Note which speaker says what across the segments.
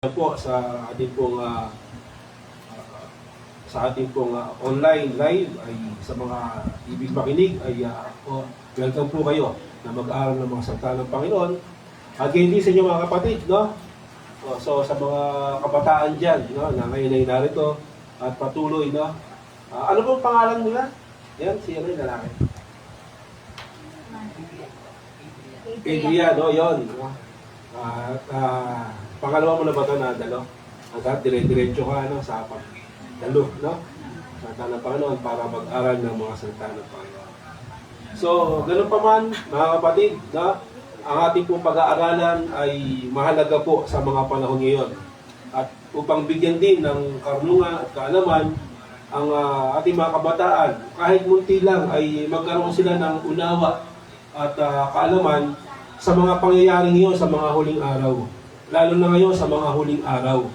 Speaker 1: Po sa ating pong online live ay sa mga ibig makinig ay welcome po kayo na mag-aaral ng mga salita ng Panginoon. At hindi sa inyo mga kapatid, no? So sa mga kabataan dyan, no, na ngayon ay narito at patuloy, no? Ano pong pangalan nila? Yan, si ano yung lalaki? Adrian, no? Yun. Pangalawa mo na ba ito na dalo? At dire-diretso ka sa pagdalo, no? Salita ng Panginoon para mag-aral ng mga salita ng Panginoon. So, ganun pa man, mga kapatid, no? Ang ating pong pag-aaralan ay mahalaga po sa mga panahon ngayon. At upang bigyan din ng karunungan at kaalaman ang ating mga kabataan, kahit munti lang ay magkaroon sila ng unawa at kaalaman sa mga pangyayari ngayon sa mga huling araw. Lalo na ngayon sa mga huling araw.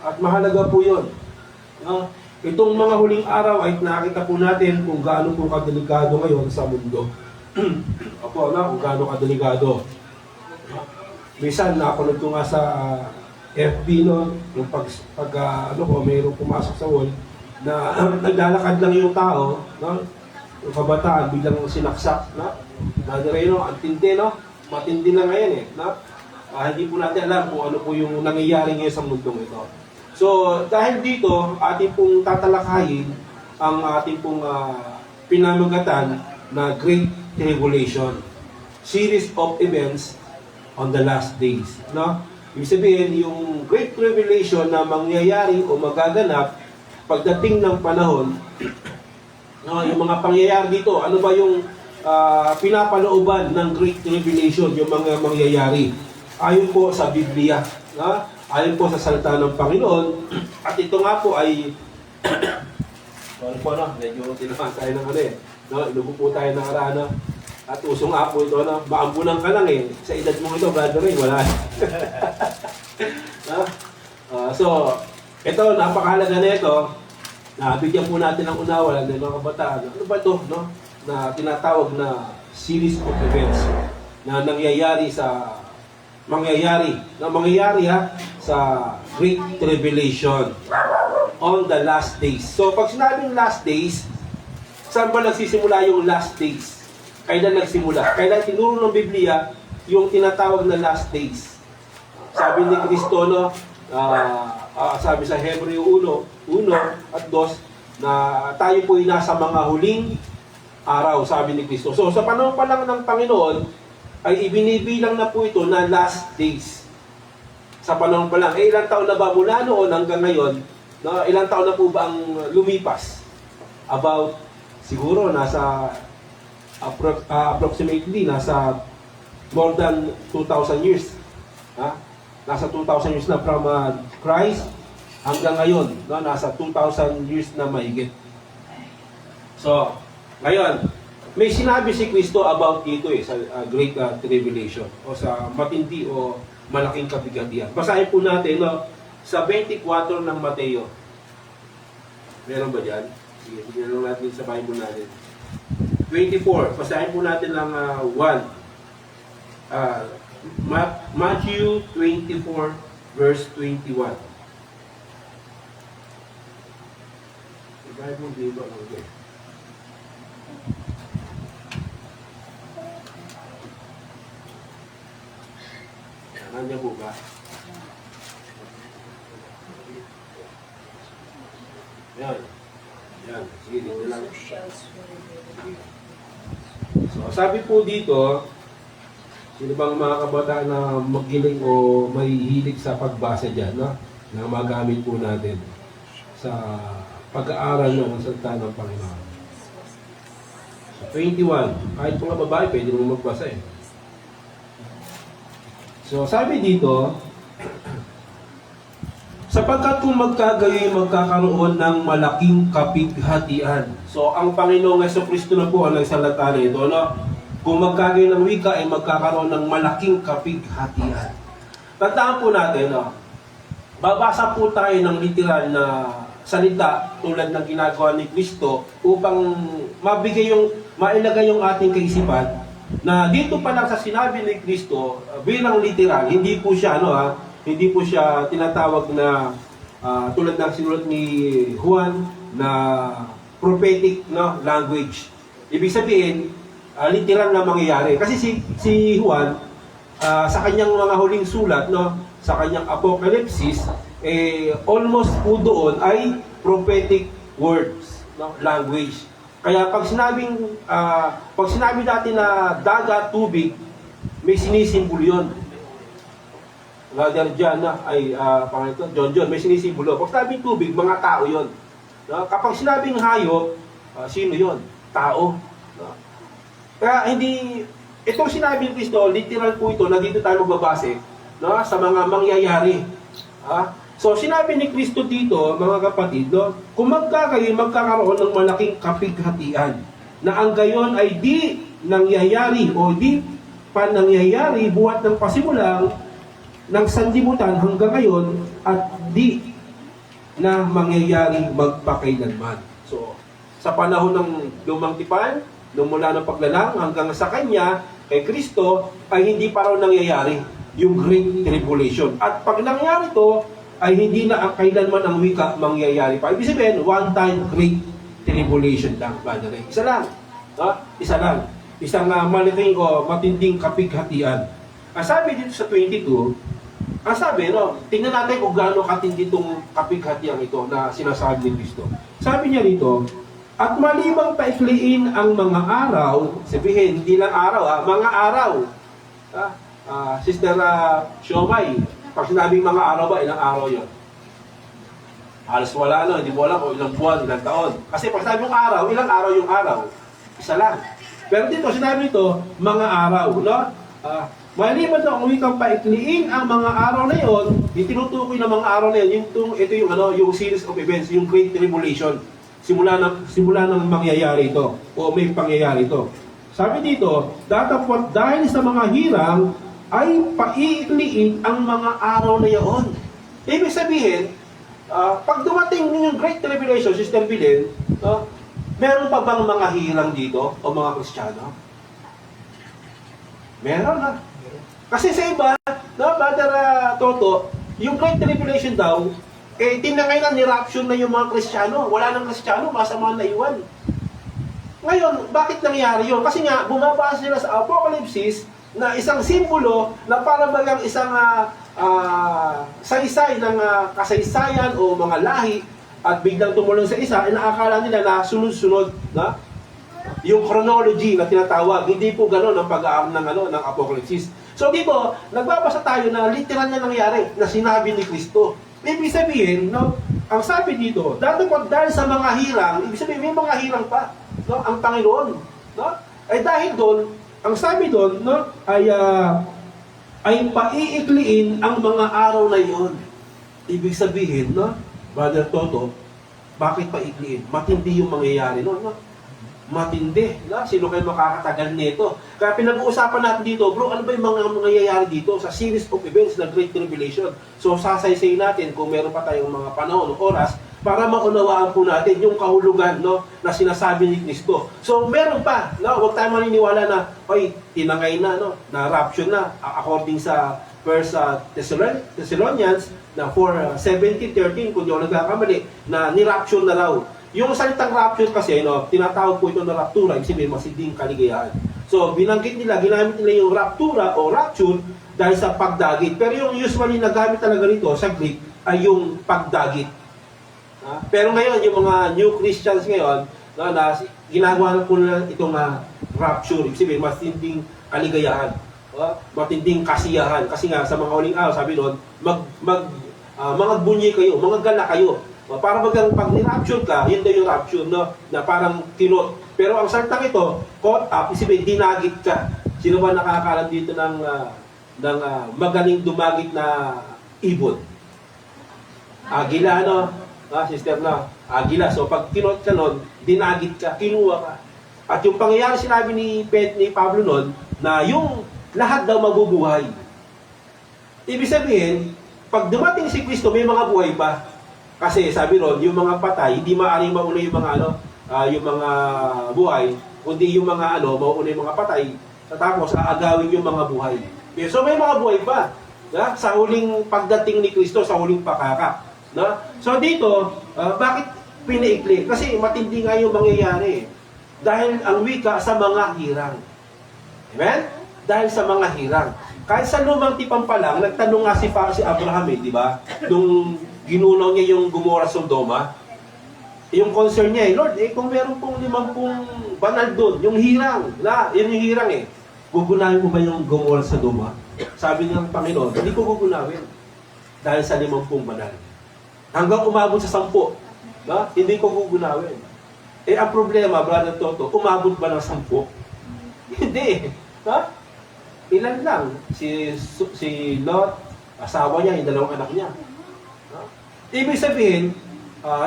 Speaker 1: At mahalaga po yun. No? Itong mga huling araw ay nakita po natin kung gaano po kadelikado ngayon sa mundo. Opo, no? Kung gaano kadelikado. Minsan, napanood ko nga sa FB, no? Yung mayroong pumasok sa wall, na naglalakad lang yung tao, no? Yung kabataan, biglang sinaksak, no? Nadireno, ang tindi, no? Matindi na ngayon, eh, no? Hindi po natin alam kung ano po yung nangyayari ngayon sa mundong ito. So, dahil dito, ating pong tatalakayin ang ating pong pinamagatan na Great Tribulation. Series of events on the last days. No? Ibig sabihin, yung Great Tribulation na mangyayari o magaganap pagdating ng panahon, no, yung mga pangyayari dito, ano ba yung pinapalooban ng Great Tribulation, yung mga mangyayari? Ayon po sa Biblia, no? Ayon po sa salita ng Panginoon, at ito nga po ay sorry po, no? Medyo tinaman tayo ng no? Inubo po tayo ng arana at usong nga po ito, no? Maambunan ka lang sa edad mo ito, brother Ray, wala. No? So, ito, napakahalaga na ito, nabigyan po natin ng unawa ng mga kabataan. Ano ba ito, no? Na tinatawag na series of events na mangyayari sa Great Tribulation on the last days. So, pag sinabing last days, saan ba nagsisimula yung last days? Kailan nagsimula? Kailan tinuro ng Biblia yung tinatawag na last days? Sabi ni Kristo, no, sabi sa Hebreo 1 at 2, na tayo po ay nasa mga huling araw, sabi ni Kristo. So, sa panahon pa lang ng Panginoon, ay ibinibilang na po ito na last days. Sa panahon pa lang. Ilang taon na ba mula noon hanggang ngayon? No, ilang taon na po ba ang lumipas? About, siguro, nasa approximately, nasa more than 2,000 years. Nasa 2,000 years na from Christ hanggang ngayon. No, nasa 2,000 years na mahigit. So, ngayon, may sinabi si Kristo about dito sa Great Tribulation o sa matindi o malaking kabigatian. Basahin po natin, no, sa 24 ng Mateo. Meron ba dyan? Sige, tignan lang natin sa Bible natin. 24. Basahin po natin ng 1. Matthew 24 verse 21. Sa Bible dito, okay. Nandiyan po ba? Yan. Yan. Sige, dito lang. So, sabi po dito, sino bang mga kabataan na magiling o may hilig sa pagbasa dyan, no? Na magamit po natin sa pag-aaral ng salita ng Panginoon. So, 21. Kahit mga babae, pwede mo magbasa So, sabi dito, sapagkat kung magkagayoy magkakaroon ng malaking kapighatian. So, ang Panginoong Jesucristo na po ang nagsalita nito, no? Kung magkagayoy ng wika ay magkakaroon ng malaking kapighatian. Tandaan po natin, no? Babasa po tayo ng literal na salita tulad ng ginagawa ni Kristo upang mailagay yung ating kaisipan na dito pa lang sa sinabi ni Kristo bilang literal, hindi po siya hindi po siya tinatawag na tulad ng sinulat ni Juan na prophetic, no, language. Ibig sabihin, literal na mangyayari. Kasi si Juan, sa kanyang mga huling sulat, no, sa kanyang Apocalypse, almost po doon ay prophetic words, no, language. Kaya pag sinabi natin na dagat, tubig, may sinisimbolo yun. Brother John, John, may sinisimbolo. Pag sinabing tubig, mga tao yun. No? Kapag sinabing hayop, sino yun? Tao. No? Kaya itong sinabi ni Kristo, literal po ito, na dito tayo magbabase, no? Sa mga mangyayari. So, sinabi ni Kristo dito, mga kapatid, no? Kung magkakaroon ng malaking kapighatian, na ang gayon ay di nangyayari o di pa nangyayari buhat ng pasimulang ng sanlibutan hanggang ngayon at di na mangyayari magpakailanman. So, sa panahon ng lumang tipan, nung mula ng paglalang hanggang sa Kanya, kay Kristo, ay hindi pa raw nangyayari yung Great Tribulation. At pag nangyari ito, ay hindi na kailanman ang wika mangyayari pa. Ibig sabihin, one time Great Tribulation lang. Isa lang. Isa lang. Isang malaking o matinding kapighatian. Ang sabi dito sa 22, ang sabi, no, tingnan natin kung gaano katindi itong kapighatian ito na sinasabi ni Kristo. Sabi niya dito, at malimang paikliin ang mga araw, sabihin, hindi lang araw, mga araw. Sister Siomay, pag sinabing mga araw ba, ilang araw yun? Halos wala, hindi mo alam kung ilang buwan, ilang taon. Kasi pag sinabi yung araw, ilang araw yung araw? Isa lang. Pero dito, sinabi ito, mga araw, no? Maliban na kung wikang paikliin ang mga araw na yon, tinutukoy ng mga araw na yun, ito yung series of events, yung Great Tribulation. Simula ng mangyayari ito, o may pangyayari ito. Sabi dito, datapot dahil sa mga hirang, ay paiikliin ang mga araw na yon. Ibig sabihin, pag dumating yung Great Tribulation, Sister Belen, meron pa bang mga hirang dito, o mga Kristiyano? Meron na. Kasi sa iba, Brother Toto, yung Great Tribulation daw, tinangay na ni-rapture na yung mga Kristiyano. Wala nang Kristiyano, masama na iwan. Ngayon, bakit nangyari yun? Kasi nga, bumabasa sila sa Apocalypse na isang simbolo na para bagang isang saysay ng kasaysayan o mga lahi at biglang tumulong sa isa, inaakala nila na sunod-sunod na yung chronology na tinatawag. Hindi po gano'n ang pag-aaral ng Apocalypse. So dito, nagbabasa tayo na literal na nangyari na sinabi ni Kristo. Ibig sabihin, no, ang sabi dito, dahil sa mga hirang, ibig sabihin may mga hirang pa, no, ang Panginoon, no? Ay dahil doon, ang sabi doon, no, ay paiikliin ang mga araw na iyon. Ibig sabihin, no, Brother Toto, bakit paikliin? Matindi yung mangyayari, no? Matindi. Sino kayo makakatagal nito? Kaya pinag-uusapan natin dito, bro, ano ba yung mga mangyayari dito sa series of events na Great Tribulation? So, sasaysay natin kung meron pa tayong mga panahon o oras para maunawaan po natin yung kahulugan, no, na sinasabi ni Kristo. So, meron pa. No? Huwag tayo maniniwala na, tinangay na, no, na rapture na, according sa 1 Thessalonians na 4:17-13, kung di ako nagkakamali, na ni-rapture na raw. Yung salitang rapture kasi, no, tinatawag po ito na raptura, ibig sabihin masinding kaligayahan. So, binanggit nila, ginamit nila yung raptura o rapture dahil sa pagdagit. Pero yung usually nagamit talaga rito sa Greek ay yung pagdagit. Pero ngayon, yung mga new Christians ngayon, no, na ginagawa na po nila itong rapture, ibig sabihin masinding kaligayahan, matinding kasiyahan. Kasi nga, sa mga huling araw, sabi doon, mga bunyi kayo, mga gala kayo. Para pag ni-rapture ka, yun daw yung rapture, no? Na parang kinot. Pero ang salitang ito, caught up, isipin, dinagit ka. Sino ba nakakalam dito ng magaling dumagit na ibon? Agila, no? Sister, no? Agila. So pag kinot ka nun, dinagit ka, kinuha ka. At yung pangyayari sinabi ni Pablo nun, na yung lahat daw mabubuhay. Ibig sabihin, pag dumating si Kristo, may mga buhay pa. Kasi sabi ron, yung mga patay, hindi maaaring mauna yung mga yung mga buhay, kundi yung mga mauna yung mga patay, tapos aagawin yung mga buhay. So may mga buhay pa. Na? Sa huling pagdating ni Kristo, sa huling pakaka. Na? So dito, bakit pinaikli? Kasi matindi nga yung mangyayari. Dahil ang wika sa mga hirang. Amen? Dahil sa mga hirang. Kahit sa lumang tipan pa lang, nagtanong nga si Abraham, di ba? Nung ginunaw niya yung Gomora Sodoma, yung concern niya, Lord, kung meron pong 50 banal doon, yung hirang, yun yung hirang gugunawin mo ba yung Gomora Sodoma? Sabi ng Panginoon, hindi ko gugunawin. Dahil sa 50 banal. Hanggang umabot sa 10, hindi ko gugunawin. Ang problema, Brother Toto, umabot ba ng 10? Hindi. Ilan lang? Si Lot, asawa niya, yung 2 anak niya. Ibig sabihin,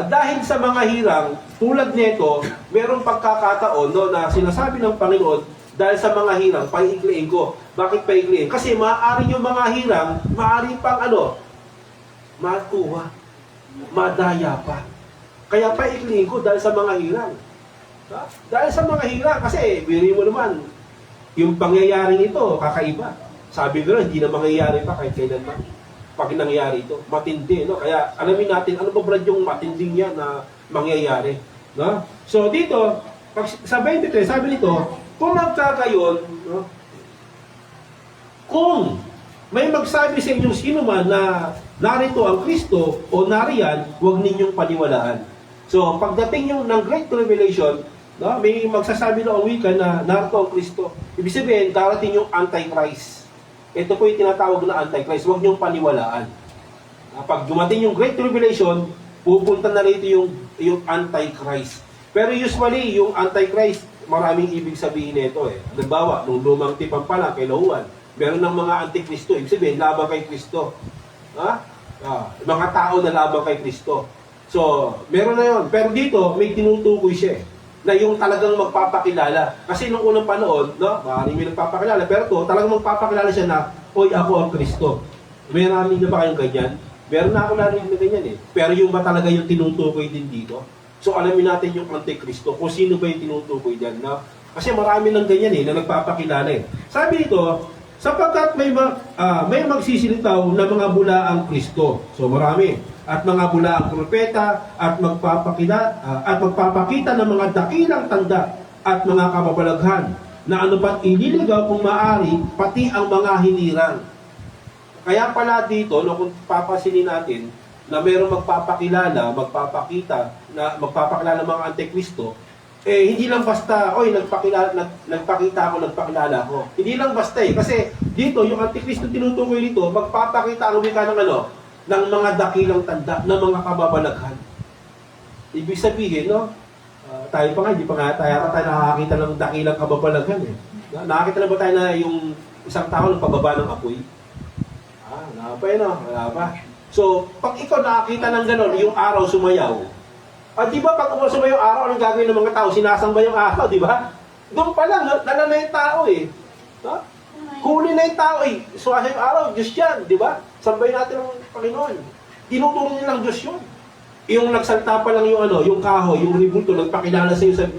Speaker 1: dahil sa mga hirang, tulad nito, merong pagkakataon na sinasabi ng Panginoon, dahil sa mga hirang, paiikliin ko. Bakit paiikliin? Kasi maaari yung mga hirang, maaari pang makuha, madaya pa. Kaya paiikliin ko dahil sa mga hirang. Dahil sa mga hirang, kasi biri mo naman, yung pangyayaring ito, kakaiba. Sabi ko hindi na mangyayari pa kahit kailanman. Pag nangyari ito, matindi, no? Kaya alamin natin, ano ba Brad yung matinding yan na mangyayari, no? So dito, sa 23, sabi nito, kung magkagayon, no? Kung may magsabi sa inyong sino man na narito ang Kristo o nariyan, huwag ninyong paniwalaan. So, pagdating yung ng Great Revelation, no, may magsasabi na ang wika na narito ang Kristo. Ibig sabihin, darating yung Antichrist. Ito po yung tinatawag na Antichrist. Huwag niyong paniwalaan. Pag dumating yung Great Revelation, pupunta na rito yung Antichrist. Pero usually, yung Antichrist, maraming ibig sabihin nito Halimbawa, nung lumang tipan pala kay Lahuan, meron ng mga Antikristo. Ibig sabihin, laban kay Kristo. Mga tao na laban kay Kristo. So, meron na yun. Pero dito, may tinutukoy siya na yung talagang magpapakilala. Kasi nung unang panahon, maraming may nagpapakilala. Pero to, talagang magpapakilala siya na, oy, ako ang Kristo. May narinig na ba kayong ganyan? Meron na ako narinig na ganyan Pero yung ba talaga yung tinutukoy din dito? So, alamin natin yung Antikristo, kung sino ba yung tinutukoy dyan. Kasi marami ng ganyan na nagpapakilala Sabi dito, sapagkat may magsisilitaw na mga bulaang Kristo. So, marami. At mga bulaang propeta at magpapakita ng mga dakilang tanda at mga kababalaghan na ano pa't ililigaw kung maaari pati ang mga hinirang. Kaya pala dito, kung papasinin natin na mayroong magpapakilala, magpapakilala mga Antikristo, hindi lang basta, nagpakita ako, nagpakilala ako. Hindi lang basta kasi dito, yung Antikristo tinutukoy dito, magpapakita ang wika ng mga dakilang tanda, ng mga kababalaghan. Ibig sabihin, tayo pa nga, hindi pa nga tayo nakakita ng dakilang kababalaghan Nakakita na ba tayo na yung isang tao nagpababa ng apoy? Wala pa wala pa. So, pag ikaw nakakita ng gano'n, yung araw sumayaw. Di ba pag sumayaw araw, anong gagawin ng mga tao? Sinasamba yung araw, di ba? Doon pa lang, dala na yung tao Huli na yung tao Sumayaw yung araw, Diyos yan, di ba? Sambay natin ang Panginoon. Tinuturo nilang Diyos yun. Yung nagsalta pa lang yung kahoy, yung ribulto, nagpakilala sa iyo sa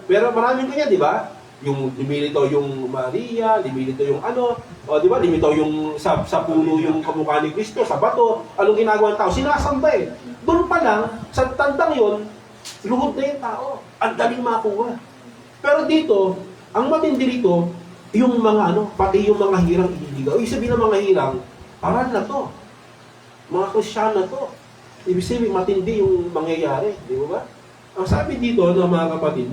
Speaker 1: pero maraming ganyan, di ba? Yung limilito yung Maria, limilito yung di ba? Limito yung sa puno yung kamukha ni Kristo, sa bato. Anong ginagawa ng tao? Sinasamba Doon pa lang, sa tandang yun, luhod na yung tao. Ang daling makuha. Pero dito, ang matindi rito, yung mga pati yung mga hirang ililigaw. Ibig sabihin ng mga hirang, aral na to. Mga Kristiyan na to. Ibig sabihin, matindi yung mangyayari. Di ba? Ang sabi dito, mga kapatid,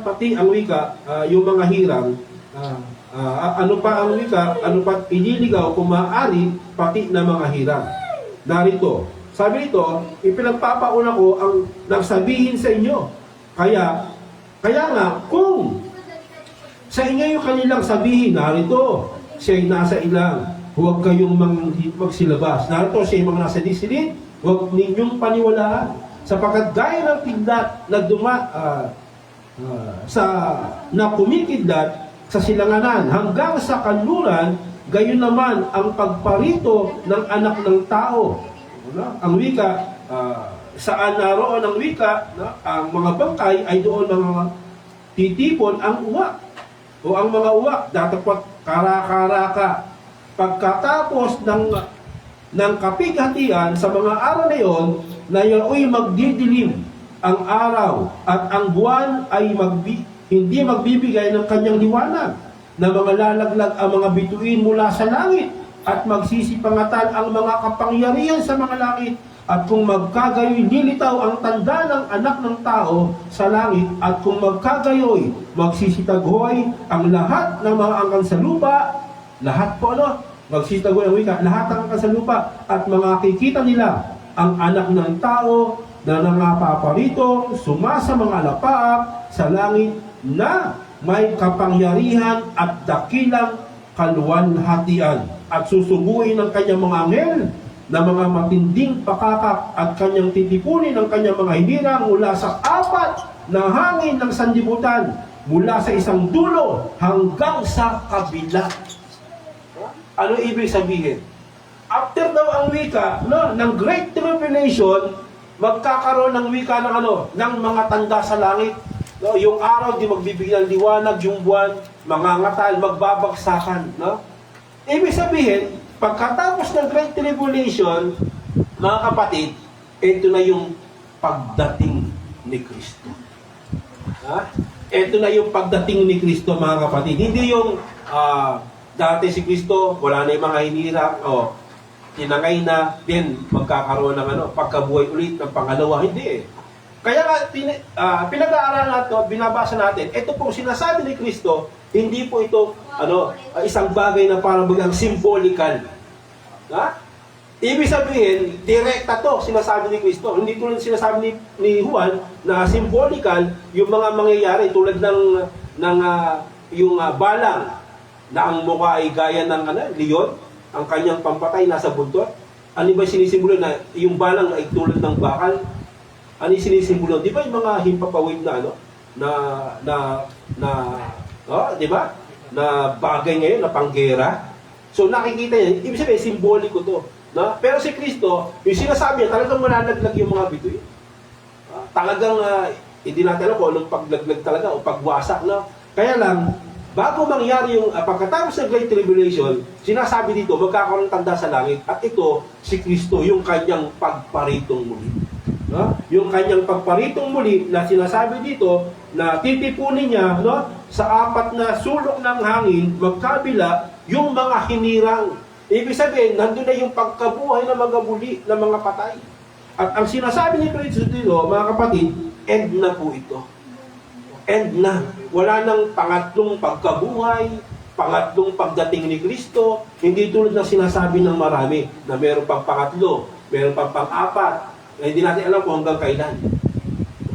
Speaker 1: pati ang wika, yung mga hirang, ano pa ang wika, ano pa ililigaw kung maaari, pati na mga hirang. Narito, sabi nito, ipinagpapauna ko ang nagsabihin sa inyo. Kaya nga, kung sa inyo yung kanilang sabihin, narito, siya'y nasa ilang, huwag kayong magsilabas. Narito, siya'y mga nasa disilid, huwag ninyong paniwalaan. Sapagkat gaya ng kidlat na kumikidlat sa silanganan hanggang sa kanluran, gayon naman ang pagparito ng anak ng tao. Ang wika, saan naroon ang wika, ang mga bangkay ay doon mga titipon ang uwak. O ang mga uwak, datapot kara-karaka. pagkatapos ng kapighatian sa mga araw na iyon, na yaoy magdidilim ang araw at ang buwan ay hindi magbibigay ng kanyang liwanag, na mga lalaglag ang mga bituin mula sa langit at magsisipangatal ang mga kapangyarihan sa mga langit, at kung magkagayoy nilitaw ang tanda ng anak ng tao sa langit, at kung magkagayoy magsisitaghoy ang lahat ng mga angkan sa lupa, lahat po magsisitaghoy ang wika, lahat ng angkan sa lupa, at makikita nila ang anak ng tao na nangapaparito, sumasa mga alapaap sa langit, na may kapangyarihan at dakilang kaluwalhatian, at susubuin ng kanyang mga anghel na mga matinding pakakak, at kanyang titipunin ng kanyang mga hinirang mula sa apat na hangin ng sanlibutan, mula sa isang dulo hanggang sa kabila. Ano ibig sabihin? After daw ang wika ng Great Tribulation, magkakaroon ng wika ng mga tanda sa langit. Yung araw di magbibigay ng liwanag, yung buwan mangangatal, magbabagsakan. Ibig sabihin, pagkatapos ng Great Tribulation, mga kapatid, ito na yung pagdating ni Kristo. Ito na yung pagdating ni Kristo, mga kapatid. Hindi yung dati si Kristo, wala na yung mga hinirang, tinangay na, then magkakaroon ng pagkabuhay ulit ng pangalawa. Hindi eh. Kaya pinag-aaralan natin, binabasa natin, ito pong sinasabi ni Kristo, hindi po ito isang bagay na parang bagang symbolical. Ibig sabihin, direkta to sinasabi ni Kristo. Hindi tulad sinasabi ni Juan na symbolical yung mga mangyayari tulad ng yung balang na ang mukha ay gaya ng leon, ang kanyang pampatay nasa buntot. Ano ba sinisimbolo na yung balang ay tulad ng bakal? Ano yung sinisimbolo? Di ba yung mga himpapawid na di ba? Na bagay ngayon, na panggera. So nakikita niya, ibig sabihin, simboliko to. Pero si Kristo, yung sinasabi niya, talagang malalaglag yung mga bituin. Talagang, hindi natin alam kung anong paglaglag talaga o pagwasak. Kaya lang, bago mangyari yung pagkatapos ng Great Tribulation, sinasabi dito, magkakaroon ng tanda sa langit. At ito, si Kristo, yung kanyang pagparitong muli. Yung kanyang pagparitong muli na sinasabi dito na titipunin niya sa apat na sulok ng hangin, magkabila yung mga hinirang. Ibig sabihin, nandun na yung pagkabuhay ng mga muli, ng mga patay. At ang sinasabi ni Kristo dito, mga kapatid, end na po ito. End na. Wala nang pangatlong pagkabuhay, pangatlong pagdating ni Kristo. Hindi tulad ng sinasabi ng marami na meron pang pangatlo, meron pang pang-apat. Hindi natin alam kung hanggang kailan.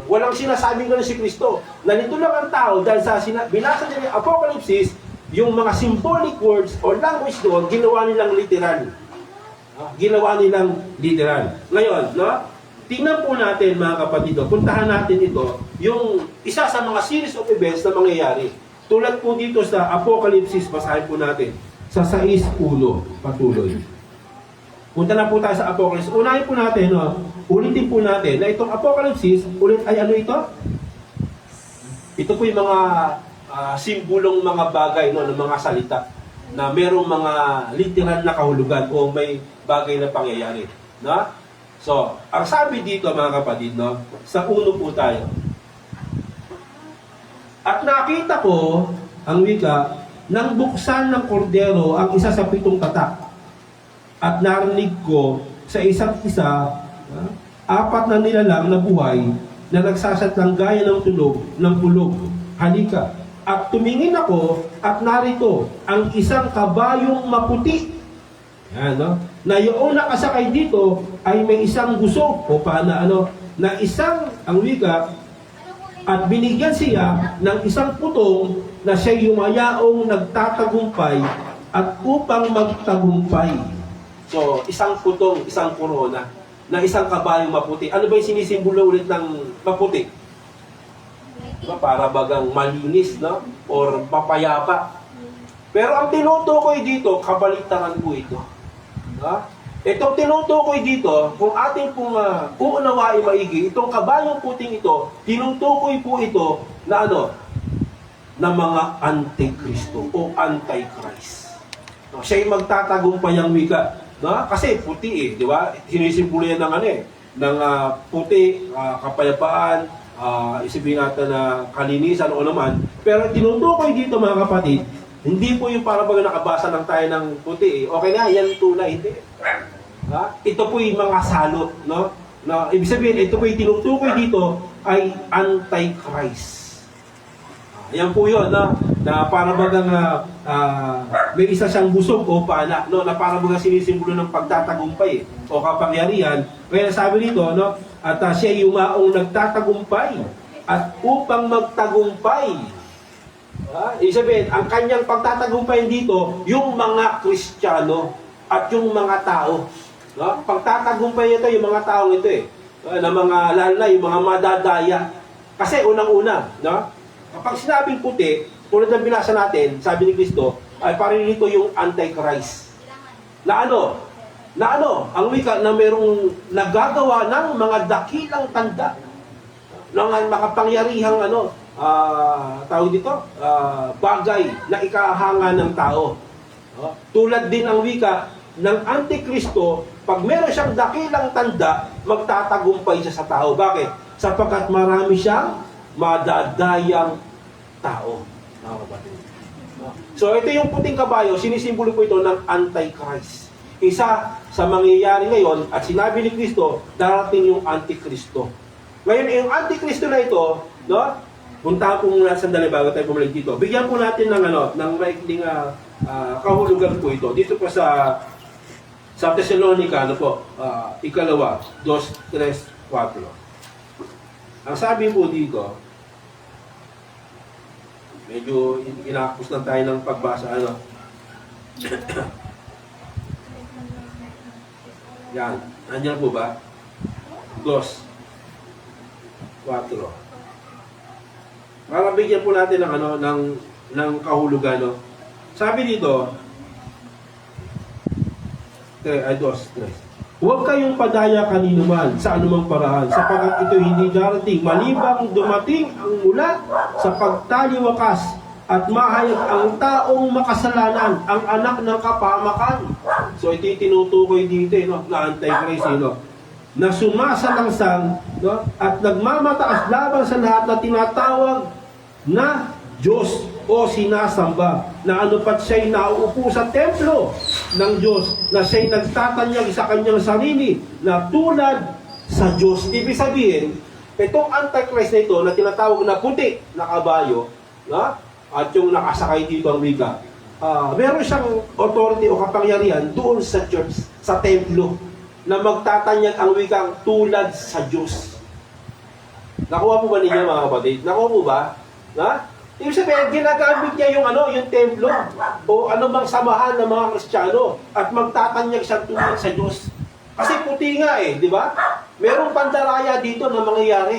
Speaker 1: Walang sinasabing gano'n si Kristo. Nalito lang ang tao dahil sa binasa niya ng Apocalypse, yung mga symbolic words o language doon, ginawa nilang literal. Ginawa nilang literal. Ngayon, tingnan po natin mga kapatid, puntahan natin ito, yung isa sa mga series of events na mangyayari. Tulad po dito sa Apocalypse, basahin po natin. Sa 6:1, patuloy. Punta na po tayo sa Apocalypse. Unahin po natin, ulitin po natin na itong Apocalypse, ulit ay ano ito? Ito po yung mga simbolong mga bagay, ng mga salita na merong mga literal na kahulugan o may bagay na pangyayari. So, ang sabi dito mga kapatid, sa 1 po tayo. At nakita ko, ang wika, nang buksan ng kordero ang isa sa 7 tatak. At narinig ko sa isa't isa, 4 na nilalang na buhay na nagsasatlang gaya ng tulog ng pulog. Halika. At tumingin ako at narito ang isang kabayong maputi. Na yung nakasakay dito ay may isang guso o na isang, ang wika, at binigyan siya ng isang putong na siya yumayaong nagtatagumpay at upang magtagumpay. So, isang putong, isang korona, na isang kabayong maputi. Ano ba yung sinisimbolo ulit ng maputi? Diba? Para bagang malinis, or mapayapa. Pero ang tinutukoy dito, kabaliktaran po ito. Itong tinutukoy dito, kung ating pong uunawain maigi, itong kabayong puting ito, tinutukoy po ito na na mga antikristo o antichrist. Siya yung magtatagumpay ang wika. No? Kasi puti eh, di ba? Sinisimbolo yan ng ano eh, ng puti, kapayapaan, isipin natin na kalinisan o naman. Pero tinutukoy dito mga kapatid, hindi po yung para baga nakabasa lang tayo ng puti eh. Okay na, yan tunay, hindi. Ito po yung mga salot, no? Na ibig sabihin, ito po yung tinutukoy dito ay Antichrist. Yan po yun, na para bagang may isa siyang busog o pala, no? Na para bagang sinisimbolo ng pagtatagumpay o kapangyarihan. Kaya sabi dito, no? At siya yung maong nagtatagumpay at upang magtagumpay. Ibig sabihin, ang kanyang pagtatagumpay dito, yung mga Kristiyano at yung mga tao. No? Pagtatagumpay ito, yung mga tao ito eh. Na mga, lalo na yung mga madadaya. Kasi unang-una, no? Kapag sinabing puti, tulad ng binasa natin, sabi ni Kristo, ay parang nito yung Antichrist. Na ano? Ang wika na mayroong nagagawa ng mga dakilang tanda. Ng makapangyarihang tawag dito, bagay na ikahanga ng tao. Tulad din ang wika ng Antikristo, pag meron siyang dakilang tanda, magtatagumpay siya sa tao. Bakit? Sapagkat marami siyang madadayang tao. So ito yung puting kabayo, sinisimbolo po ito ng Antichrist. Isa sa mangyayari ngayon, at sinabi ni Kristo, darating yung Antikristo. Ngayon, yung Antikristo na ito, no? Punta po muna sandali bago tayo bumalik dito. Bigyan po natin ng maikling kahulugan po ito. Dito po sa Thessalonica, ikalawa, 2, 3, 4. Ang sabi po dito, medyo inakapos lang tayo ng pagbasa, Yan. Nandiyan po ba? 2, 4. Para bigyan po natin ng kahulugan, Sabi dito, 2, 3. Huwag kayong padaya kanino man sa anumang paraan, sapagkat ito hindi darating malibang dumating ang mula sa pagtaliwakas at mahayag ang taong makasalanan, ang anak ng kapamakan. So ito yung tinutukoy dito, na Antichrist, na sumasalangsang, at nagmamataas laban sa lahat na tinatawag na Diyos o sinasamba, na pat siya'y nauupo sa templo ng Diyos, na siya'y nagtatanyag sa kanyang sarili na tulad sa Diyos. Ibig sabihin, itong Antichrist na ito na tinatawag na puti na kabayo, at yung nakasakay dito ang wika, meron siyang authority o kapangyarihan doon sa church, sa templo, na magtatanyag ang wikang tulad sa Diyos. Nakuha po ba ninyo mga kapatid? Nakuha po ba? Ibig sabihin, ginagamit niya yung templo o anumang samahan ng mga Kristiyano at magtatanyag siya tulad sa Diyos. Kasi puti nga di ba? Merong pandaraya dito na mangyayari.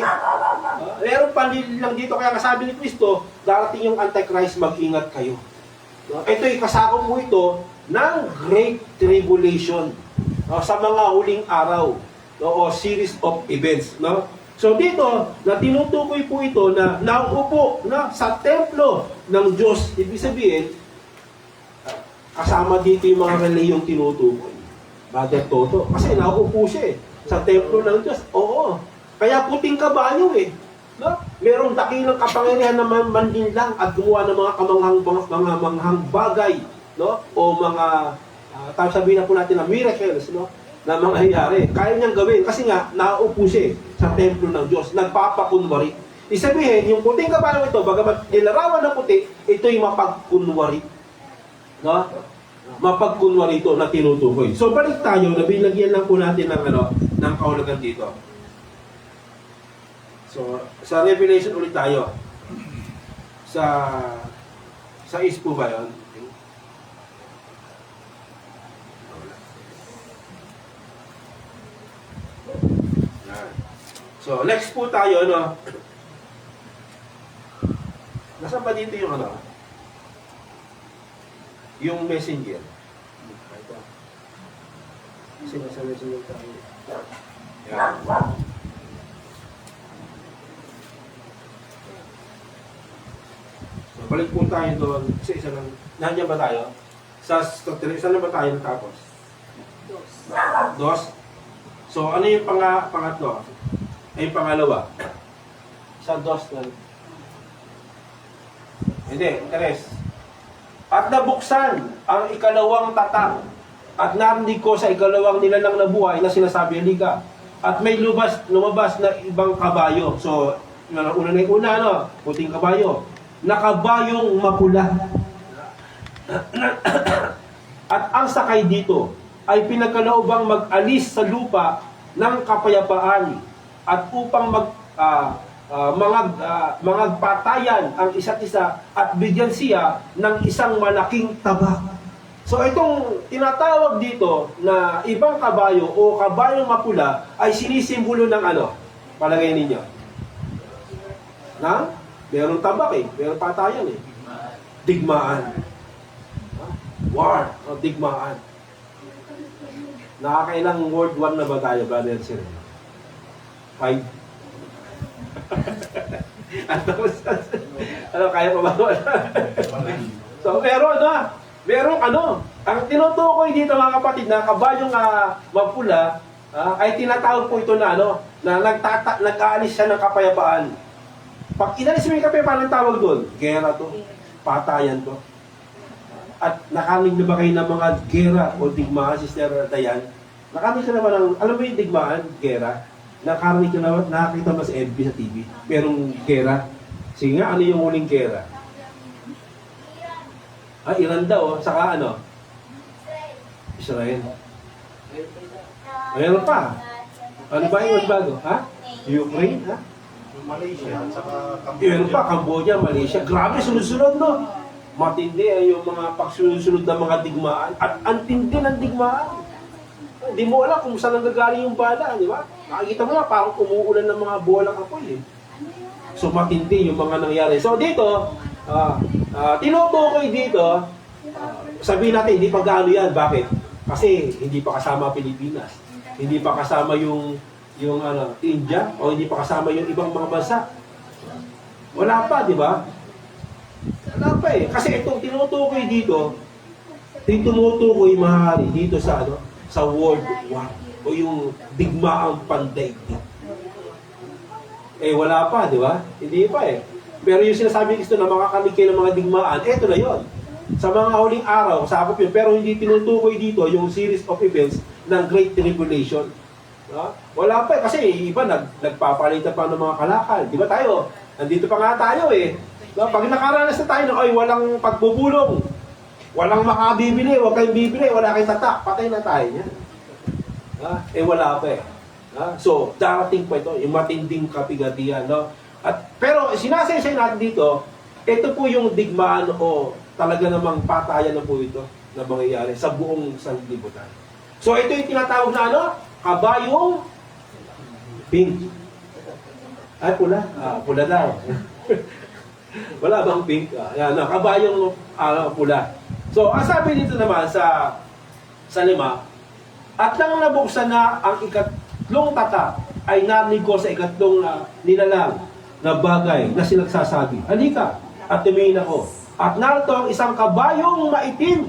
Speaker 1: Merong panlilang dito, kaya kasabi ni Kristo, darating yung Antichrist, mag-ingat kayo. Ito'y kasakop mo ito ng Great Tribulation sa mga huling araw o series of events. So dito, na tinutukoy po ito na nauupo sa templo ng Diyos. Ibig sabihin, kasama dito yung mga reliyong tinutukoy. Brother Toto, kasi nauupo siya sa templo ng Diyos. Oo. Kaya puting kabayo Merong dakilang kapangyarihan na manlinlang at gumawa ng mga kamanghang bagay, o mga sabihin na po natin na miracles, na mangyayari. Kaya niyang gawin kasi nga nauupo siya sa templo ng Diyos, nagpapakunwari. Isabihin, yung puting kabayo ito, bagamat nilarawan ng puti, ito'y mapagkunwari. Mapagkunwari ito na tinutukoy. So balik tayo, nabilagyan lang po natin ng kahulugan dito. So, sa Revelation ulit tayo. Sa is po ba yun? So, next po tayo, Nasaan ba dito yung yung messenger? Ito. Kasi nasa messenger tayo. Yan. So, balik po tayo doon. Isa-isa lang. Nandiyan ba tayo? Saan na ba tayo natapos? Dos. So, ano yung pangatlo? Ay, yung pangalawa. Sa dos na. Hindi, interes. At nabuksan ang ikalawang tatak at narinig ko sa ikalawang nilalang na buhay na sinasabi, halika. At may lumabas na ibang kabayo. So, una, puting kabayo. Nakabayong mapula. At ang sakay dito ay pinagkalaobang mag-alis sa lupa ng kapayapaan at upang mangagpatayan ang isa't isa at bigyan siya ng isang malaking tabak. So itong tinatawag dito na ibang kabayo o kabayong mapula ay sinisimbolo ng ano? Palagay ninyo? Na? Merong tabak merong patayan Digmaan. War o digmaan. Nakakailang World War na ba tayo, brother sir? 5. Ano, kaya pa ba? So, merong ang tinutukoy dito mga kapatid na kabayong mapula ay tinatawag po ito na na nag-aalis siya ng kapayapaan. Pag inalis mo yung kapayapaan, ang tawag doon, gera to, patayan to. At nakaminig na ba kayo ng mga gera o digmaan, Sister Dayan? Nakaminig ka naman ng, alam mo yung digmaan, gera? Nakaminig ka naman, nakakita mo sa FB sa TV. Merong gera. Sige nga, ano yung huling gera? Iran daw, saka ano? Israel. Mayroon pa. Ano ba yung bago? Ukraine,
Speaker 2: Malaysia, saka Cambodia.
Speaker 1: Meron pa, Cambodia, Malaysia. Grabe, sunod-sunod, no? Matindi yung mga pagsunod-sunod ng mga digmaan. At ang tindi ng digmaan. Hindi mo alam kung saan nanggagaling yung bala, di ba? Makikita mo na, parang umuulan ng mga bolang apoy. So matindi yung mga nangyari. So dito, tinutukoy dito, sabihin natin, hindi pa gaano yan. Bakit? Kasi hindi pa kasama Pilipinas. Hindi pa kasama yung India, o hindi pa kasama yung ibang mga bansa. Wala pa, di ba? Wala pa Kasi itong tinutukoy dito, tumutukoy mahari dito sa sa World War o yung digmaang pandaigdig. Wala pa, di ba? Hindi pa Pero yung sinasabi Kristo na makakamit kayo ng mga digmaan, eto na yon. Sa mga huling araw, sakop yun. Pero hindi tinutukoy dito yung series of events ng Great Tribulation. Wala pa kasi iba nagpapalitan pa ng mga kalakal. Di ba tayo? Nandito pa nga tayo Pag nakaranas na tayo walang pagbubulong, walang makabibili, huwag kayong bibili, wala kayong tatak, patay na tayo niya. Wala pa So, darating pa ito, yung matinding kapigatian. Pero sinasensay natin dito, ito po yung digmaan o talaga namang patayan na po ito na mangyayari sa buong sanlibutan. So, ito yung tinatawag na kabayong pink. Pula. Pula daw. Wala bang pink? Kabayong pula. So, ang sabi dito naman sa 5, at nang nabuksan na ang ikatlong tatak, ay narinig ko sa ikatlong nilalang na bagay na sinagsasabi, halika, at tumingin ako. At narito ang isang kabayong maitim,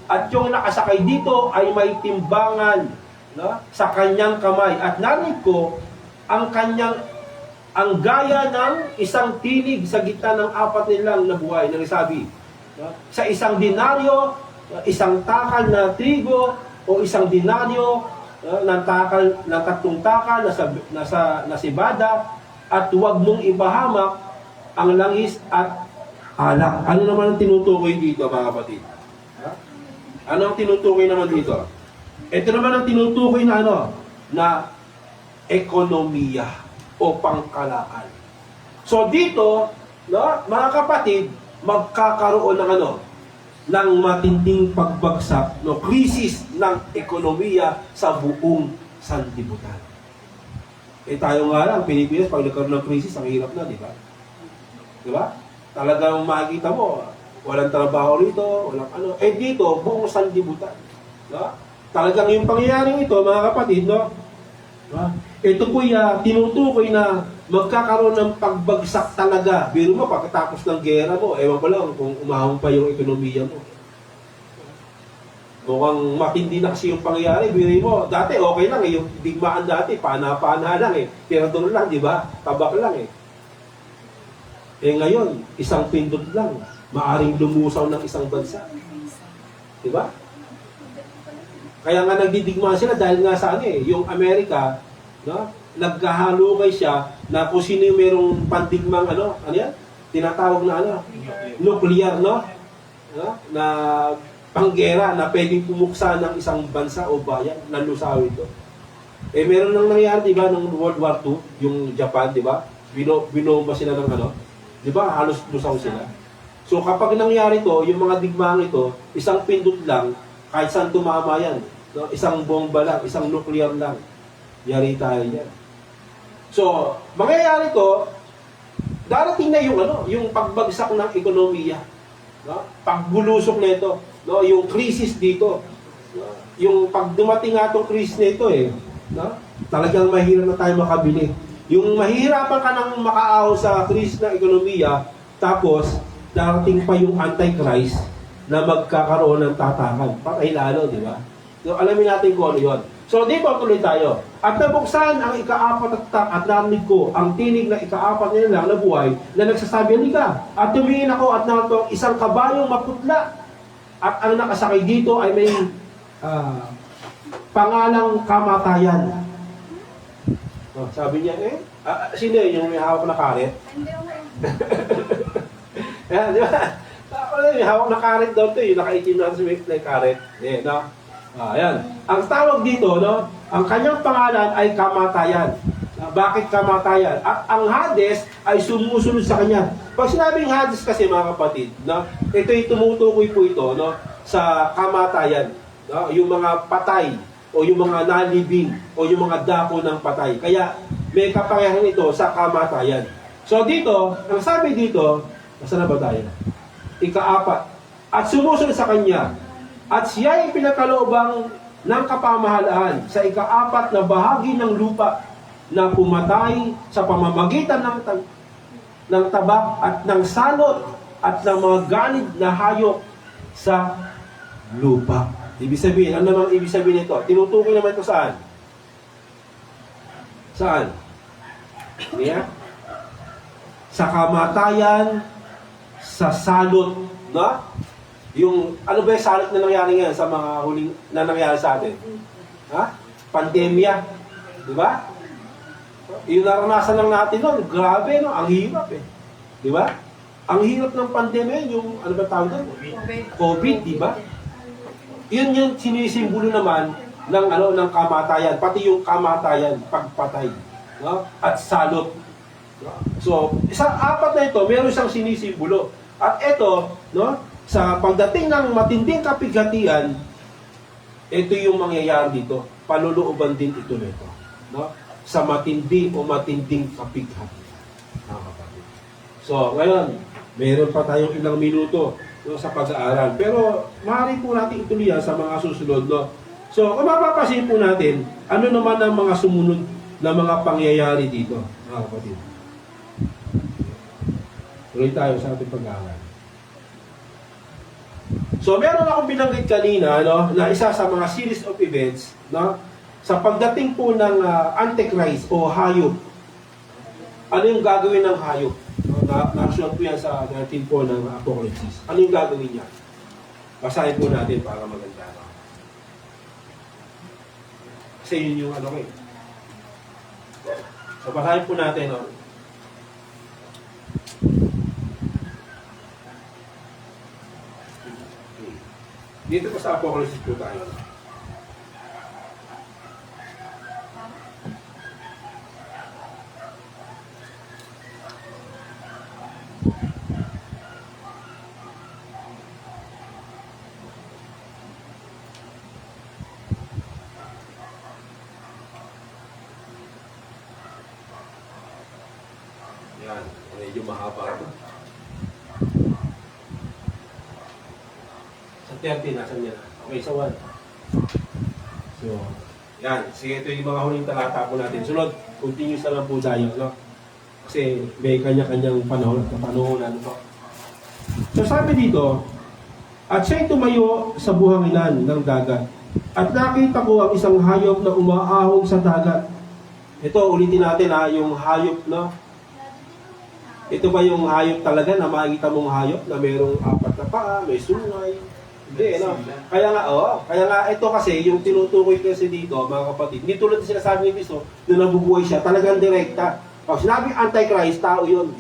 Speaker 1: at yung nakasakay dito ay may timbangan sa kanyang kamay. At narinig ko ang gaya ng isang tinig sa gitna ng 4 nilang na buhay na nagsabi, sa isang denaryo, isang takal na trigo, o isang denaryo ng 3 takal na sibada, at huwag mong ipahamak ang langis at alak. Ano naman ang tinutukoy dito, mga kapatid? Ano ang tinutukoy naman dito? Ito naman ang tinutukoy na na ekonomiya o pangkalaan. So dito, mga kapatid, magkakaroon ng ng matinding pagbagsak, krisis ng ekonomiya sa buong sanlibutan. Tayo nga lang, Pilipinas, pag nagkaroon ng krisis, ang hirap na, di ba? Di ba? Talagang makikita mo, walang trabaho rito, walang dito, buong sanlibutan. Talagang yung pangyayaring ito, mga kapatid, ito po tinutukoy na magkakaroon ng pagbagsak talaga. Biro mo, pagkatapos ng gera mo, ewan ko lang kung umahong pa yung ekonomiya mo. Mukhang matindi na kasi yung pangyayari. Biri mo, dati okay lang eh. Yung digmaan dati, pana-pana lang eh. Tirador lang, di ba? Tabak lang eh. Eh ngayon, isang pindot lang. Maaring lumusaw ng isang bansa. Di ba? Kaya nga nagdidigmaan sila dahil nga sa ano eh. Yung Amerika, no? Nagkahalukay siya na kung sino yung merong pandigmang ano yan? Tinatawag na ano? Nuclear, no? No? Na panggera na pwedeng pumuksa ng isang bansa o bayan, nalusaw ito. Eh, meron nang nangyari, di ba, nung World War II, yung Japan, di ba? Binomba sila ng ano? Di ba, halos lusaw sila. So, kapag nangyari to, yung mga digmaan ito, isang pindot lang, kahit saan tumama yan. No? Isang bomba lang, isang nuclear lang. Yari tayo yan. So, mangyayari to, darating na yung ano, yung pagbagsak ng ekonomiya. No? Pagbulusok na ito. No, yung crisis dito. No? Yung pag dumating nga itong crisis na ito no? Talagang mahirap na tayo makabili. Yung mahihirapan ka nang makaaw sa crisis ng ekonomiya, tapos darating pa yung Antichrist na magkakaroon ng tatakan. Patay lalo, di ba? So, alamin natin kung ano yun. So, dito tuloy tayo. At nabuksan ang ika-apat at narinig ko ang tinig na ika-apat nila na buhay na nagsasabi, "Halika." At tumingin ako at narito isang kabayong maputla. At ang nakasakay dito ay may pangalang kamatayan. Oh, sabi niya, sino yun? Yung may hawak na karet? Ayan, di ba? May hawak na karet daw ito. Yung nakaitim na sa may karet. No? Ayan. Ang tawag dito, no? Ang kanyang pangalan ay kamatayan. Bakit kamatayan? At ang Hades ay sumusunod sa kanya. Pag sinabing Hades kasi mga kapatid, no? Ito'y tumutukoy po ito, no? Sa kamatayan. No? Yung mga patay, o yung mga nalibing, o yung mga dako ng patay. Kaya may kapangyarihan ito sa kamatayan. So dito, ang sabi dito, nasa na ba tayo? Ika-apat. At sumusunod sa kanya. At siya ay pinakaloobang ng kapamahalaan sa ika-apat na bahagi ng lupa na pumatay sa pamamagitan ng tabak at ng salot at ng mga ganid na hayop sa lupa. Ibig sabihin, ano namang ibig sabihin nito? Tinutukoy naman ito saan? Saan? Yeah? Sa kamatayan, sa salot, no? Yung, ano ba yung salot na nangyari ngayon sa mga huling na nangyari sa atin? Ha? Pandemya. Di ba? Yung naranasan lang natin noon, grabe, no? Ang hirap eh. Di ba? Ang hirap ng pandemya, yung, ano ba tawag doon? COVID, di ba? Yun yung sinisimbolo naman ng, ng kamatayan. Pati yung kamatayan, pagpatay. No? At salot. No? So, apat na ito, meron siyang sinisimbolo. At ito, no? Sa pagdating ng matinding kapighatian, ito yung mangyayari dito. Palulooban din ito nito. No? Sa matindi o matinding kapighatian. So, ngayon, meron pa tayong ilang minuto, no, sa pag-aaral. Pero, maaari po natin ituloy yan sa mga susunod. No? So, kung mapapasin po natin, ano naman ang mga sumunod na mga pangyayari dito, mga kapatid. Tuloy tayo sa ating pag-aaral. So, meron akong binanggit kanina, no, na isa sa mga series of events, no, sa pagdating po ng Antichrist o hayop. Ano yung gagawin ng hayop? No, na-shot po yan sa 13.4 ng Apocalypse. Ano yung gagawin niya? Basahin po natin para maganda. No? Kasi yun yung ano eh. So, basahin po natin, no? Dito po sa Apocalypse po tayo. Yan, medyo mahaba ito. Sa 30, nasan yan? Okay, sa 1. So, yan. Sige, ito yung mga huling talata po natin. Sunod, continuous na lang po tayo, no? Kasi may kanya-kanyang panahon at kapanahon, ano po. So, sabi dito, At siya'y tumayo sa buhanginan ng dagat. At nakita ko ang isang hayop na umaahog sa dagat. Ito, ulitin natin yung hayop, no? Ito ba yung hayop talaga na makikita mong hayop na mayroong 4 na paa, may sungay? Hindi, no? Kaya nga ito kasi, yung tinutukoy kasi dito, mga kapatid, hindi tulad na sinasabi ni Cristo, na nabubuhay siya, talagang direkta. Pag sinabing Antichrist, tao yun.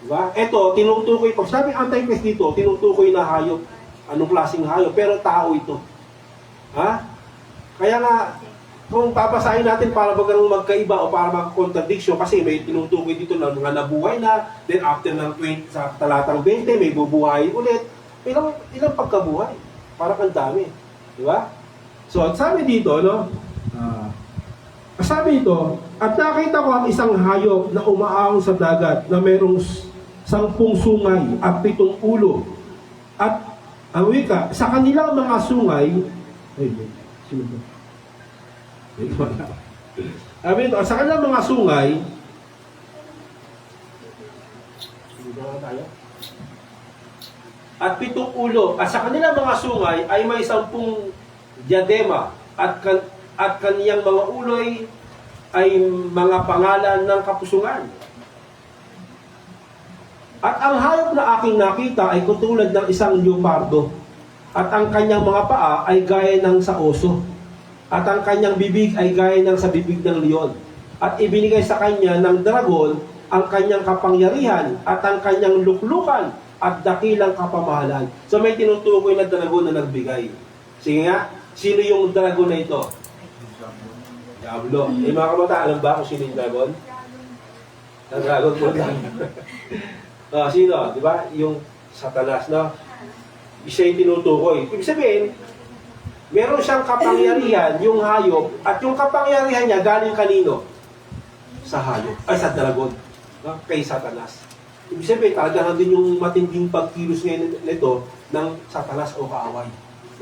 Speaker 1: Diba? Ito, tinutukoy, pag sinabing Antichrist dito, tinutukoy na hayop. Anong klaseng hayop? Pero tao ito. Ha? Kaya nga, kung papasahin natin para bagang magkaiba o para magka-contradiction, kasi may tinutukoy dito na mga nabuhay na, then after ng 20, sa talatang 20, may bubuhay ulit. Ilang pagkabuhay? Parang ang dami. Di ba? So, at sabi dito, no? Sabi ito, at nakita ko ang isang hayop na umaahon sa dagat na mayroong 10 sungay at 7 ulo. At ang wika, sa kanilang mga sungay, sino ba? Sabi ito, sa kanilang mga sungay, at 7 ulo, at sa kanilang mga sungay ay may 10 diadema, at kaniyang mga uloy ay mga pangalan ng kapusungan. At ang hayop na aking nakita ay katulad ng isang leopardo, at ang kanyang mga paa ay gaya ng sa oso, at ang kanyang bibig ay gaya ng sa bibig ng leon. At ibinigay sa kanya ng dragon ang kanyang kapangyarihan at ang kanyang luklukan at dakilang kapamahalan. So may tinutukoy na dragon na nagbigay. Sige nga, sino yung dragon na ito? Diablo. Mga kamata, alam ba kung sino yung dragon? Ang dragon po lang. Sino? Di ba? Yung Satanas, no? Siya yung tinutukoy. Ibig sabihin, meron siyang kapangyarihan, yung hayop, at yung kapangyarihan niya galing kanino? Sa hayop. Ay, sa dragon. No? Kay Satanas. Ibig sabihin, talaga nandun yung matinding pagkilos ngayon nito ng Satanas o kaaway.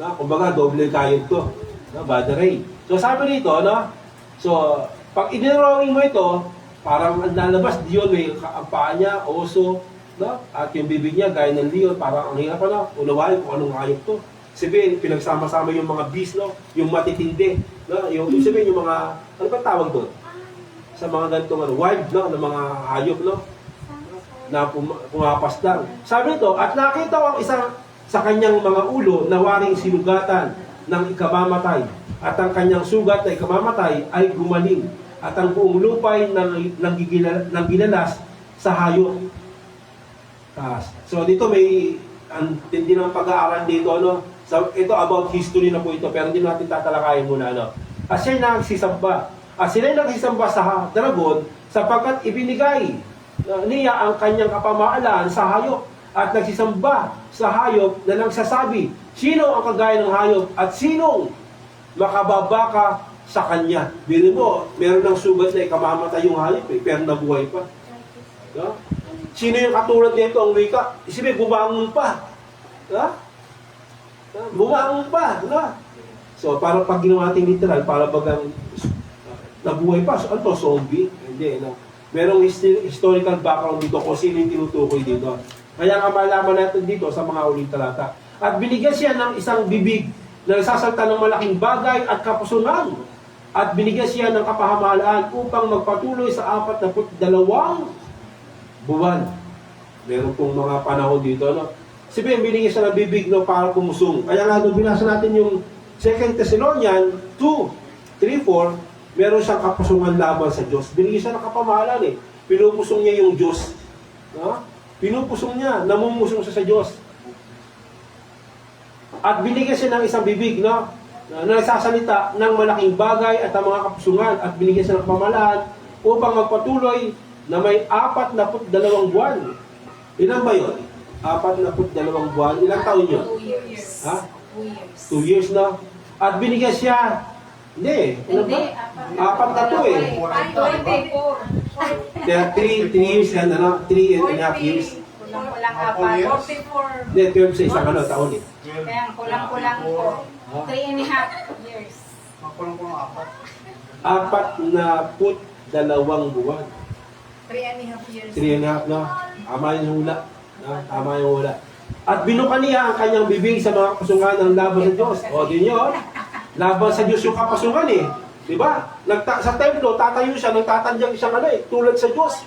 Speaker 1: No? Kumbaga, doble kayo to. No? Baderay. So, sabi dito, no? So, pag idinrawing mo ito, parang ang lalabas, diyon, may ang paa niya, oso, no? At yung bibig niya, gaya ng leon, parang ang hirap na, unawain kung anong hayop to. Sabihin, pinagsama-sama yung mga beast, no? Yung matitindi, no? Yung sabihin, yung mga, ano ba tawag doon? Sa mga ganitong wild, no? Na mga hayop, no? Na pumapaslang. Sabi nito, at nakita ko ang isang sa kanyang mga ulo na waring sinugatan ng ikamamatay, at ang kanyang sugat na ikamamatay ay gumaling, at ang buong lupay ng ginalas sa hayop. So dito may hindi ng pag-aaral dito, no? So, ito about history na po ito, pero hindi natin tatalakayin muna, no? At siya nagsisamba. At sila nagsisamba sa dragon sapagkat ibinigay niya ang kanyang kapamahalaan sa hayop, at nagsisamba sa hayop na nagsasabi, sino ang kagaya ng hayop at sinong makababaka sa kanya. Biro mo, meron ng sugat na ikamamatay yung hayop, pero nabuhay pa. No? Sino yung katulad nito ang wika? Isipin, bumangon pa. Ha? Bumangon pa. No? So, para pag ginawa natin literal, para bagang nabuhay pa. So, ano to? Zombie? Hindi, no? Merong historical background dito kung sino yung tinutukoy dito. Kaya nga malaman natin dito sa mga uling talata. At binigyan siya ng isang bibig na nagsasalta ng malaking bagay at kapusunan. At binigyan siya ng kapahamalaan upang magpatuloy sa 42 buwan. Meron pong mga panahon dito, no? Sabihin, binigyan siya ng bibig, no, para pumusong. Kaya nga, nung binasa natin yung 2 Thessalonians 2, 3, 4, meron siyang kapusungan laban sa Diyos. Binigyan siya ng kapamahalan, eh. Pinupusong niya yung Diyos. No? Pinupusong niya, namumusong siya sa Diyos. At binigyan siya ng isang bibig, no? Na nagsasalita ng malaking bagay at ang mga kapusungan, at binigyan siya ng kapamahalaan upang magpatuloy na may 42 buwan. Ilan ba yun? 42 buwan. Ilang taon yun?
Speaker 3: 2 years.
Speaker 1: Ha?
Speaker 3: 2 years.
Speaker 1: 2 years na. At binigyan siya, hindi.
Speaker 3: Hindi.
Speaker 1: 4 na to eh.
Speaker 3: 24.
Speaker 1: 3 years yan, ano? 3.5 years.
Speaker 3: Kulang-kulang apat. 44.
Speaker 1: Hindi, 12 sa isang taon eh.
Speaker 3: Kaya kulang-kulang po. 3.5 years.
Speaker 2: Makulang-kulang
Speaker 1: 42 buwan.
Speaker 3: 3.5 years.
Speaker 1: 3.5 na. Tama yung hula. Tama yung hula. At binuka niya ang kanyang bibig sa mga kapasungan ng laban sa Diyos. O, di nyo, laban sa Diyos yung kapasungan eh. Di ba? Sa templo, tatayo siya, nagtatandyang siyang tulad sa Diyos.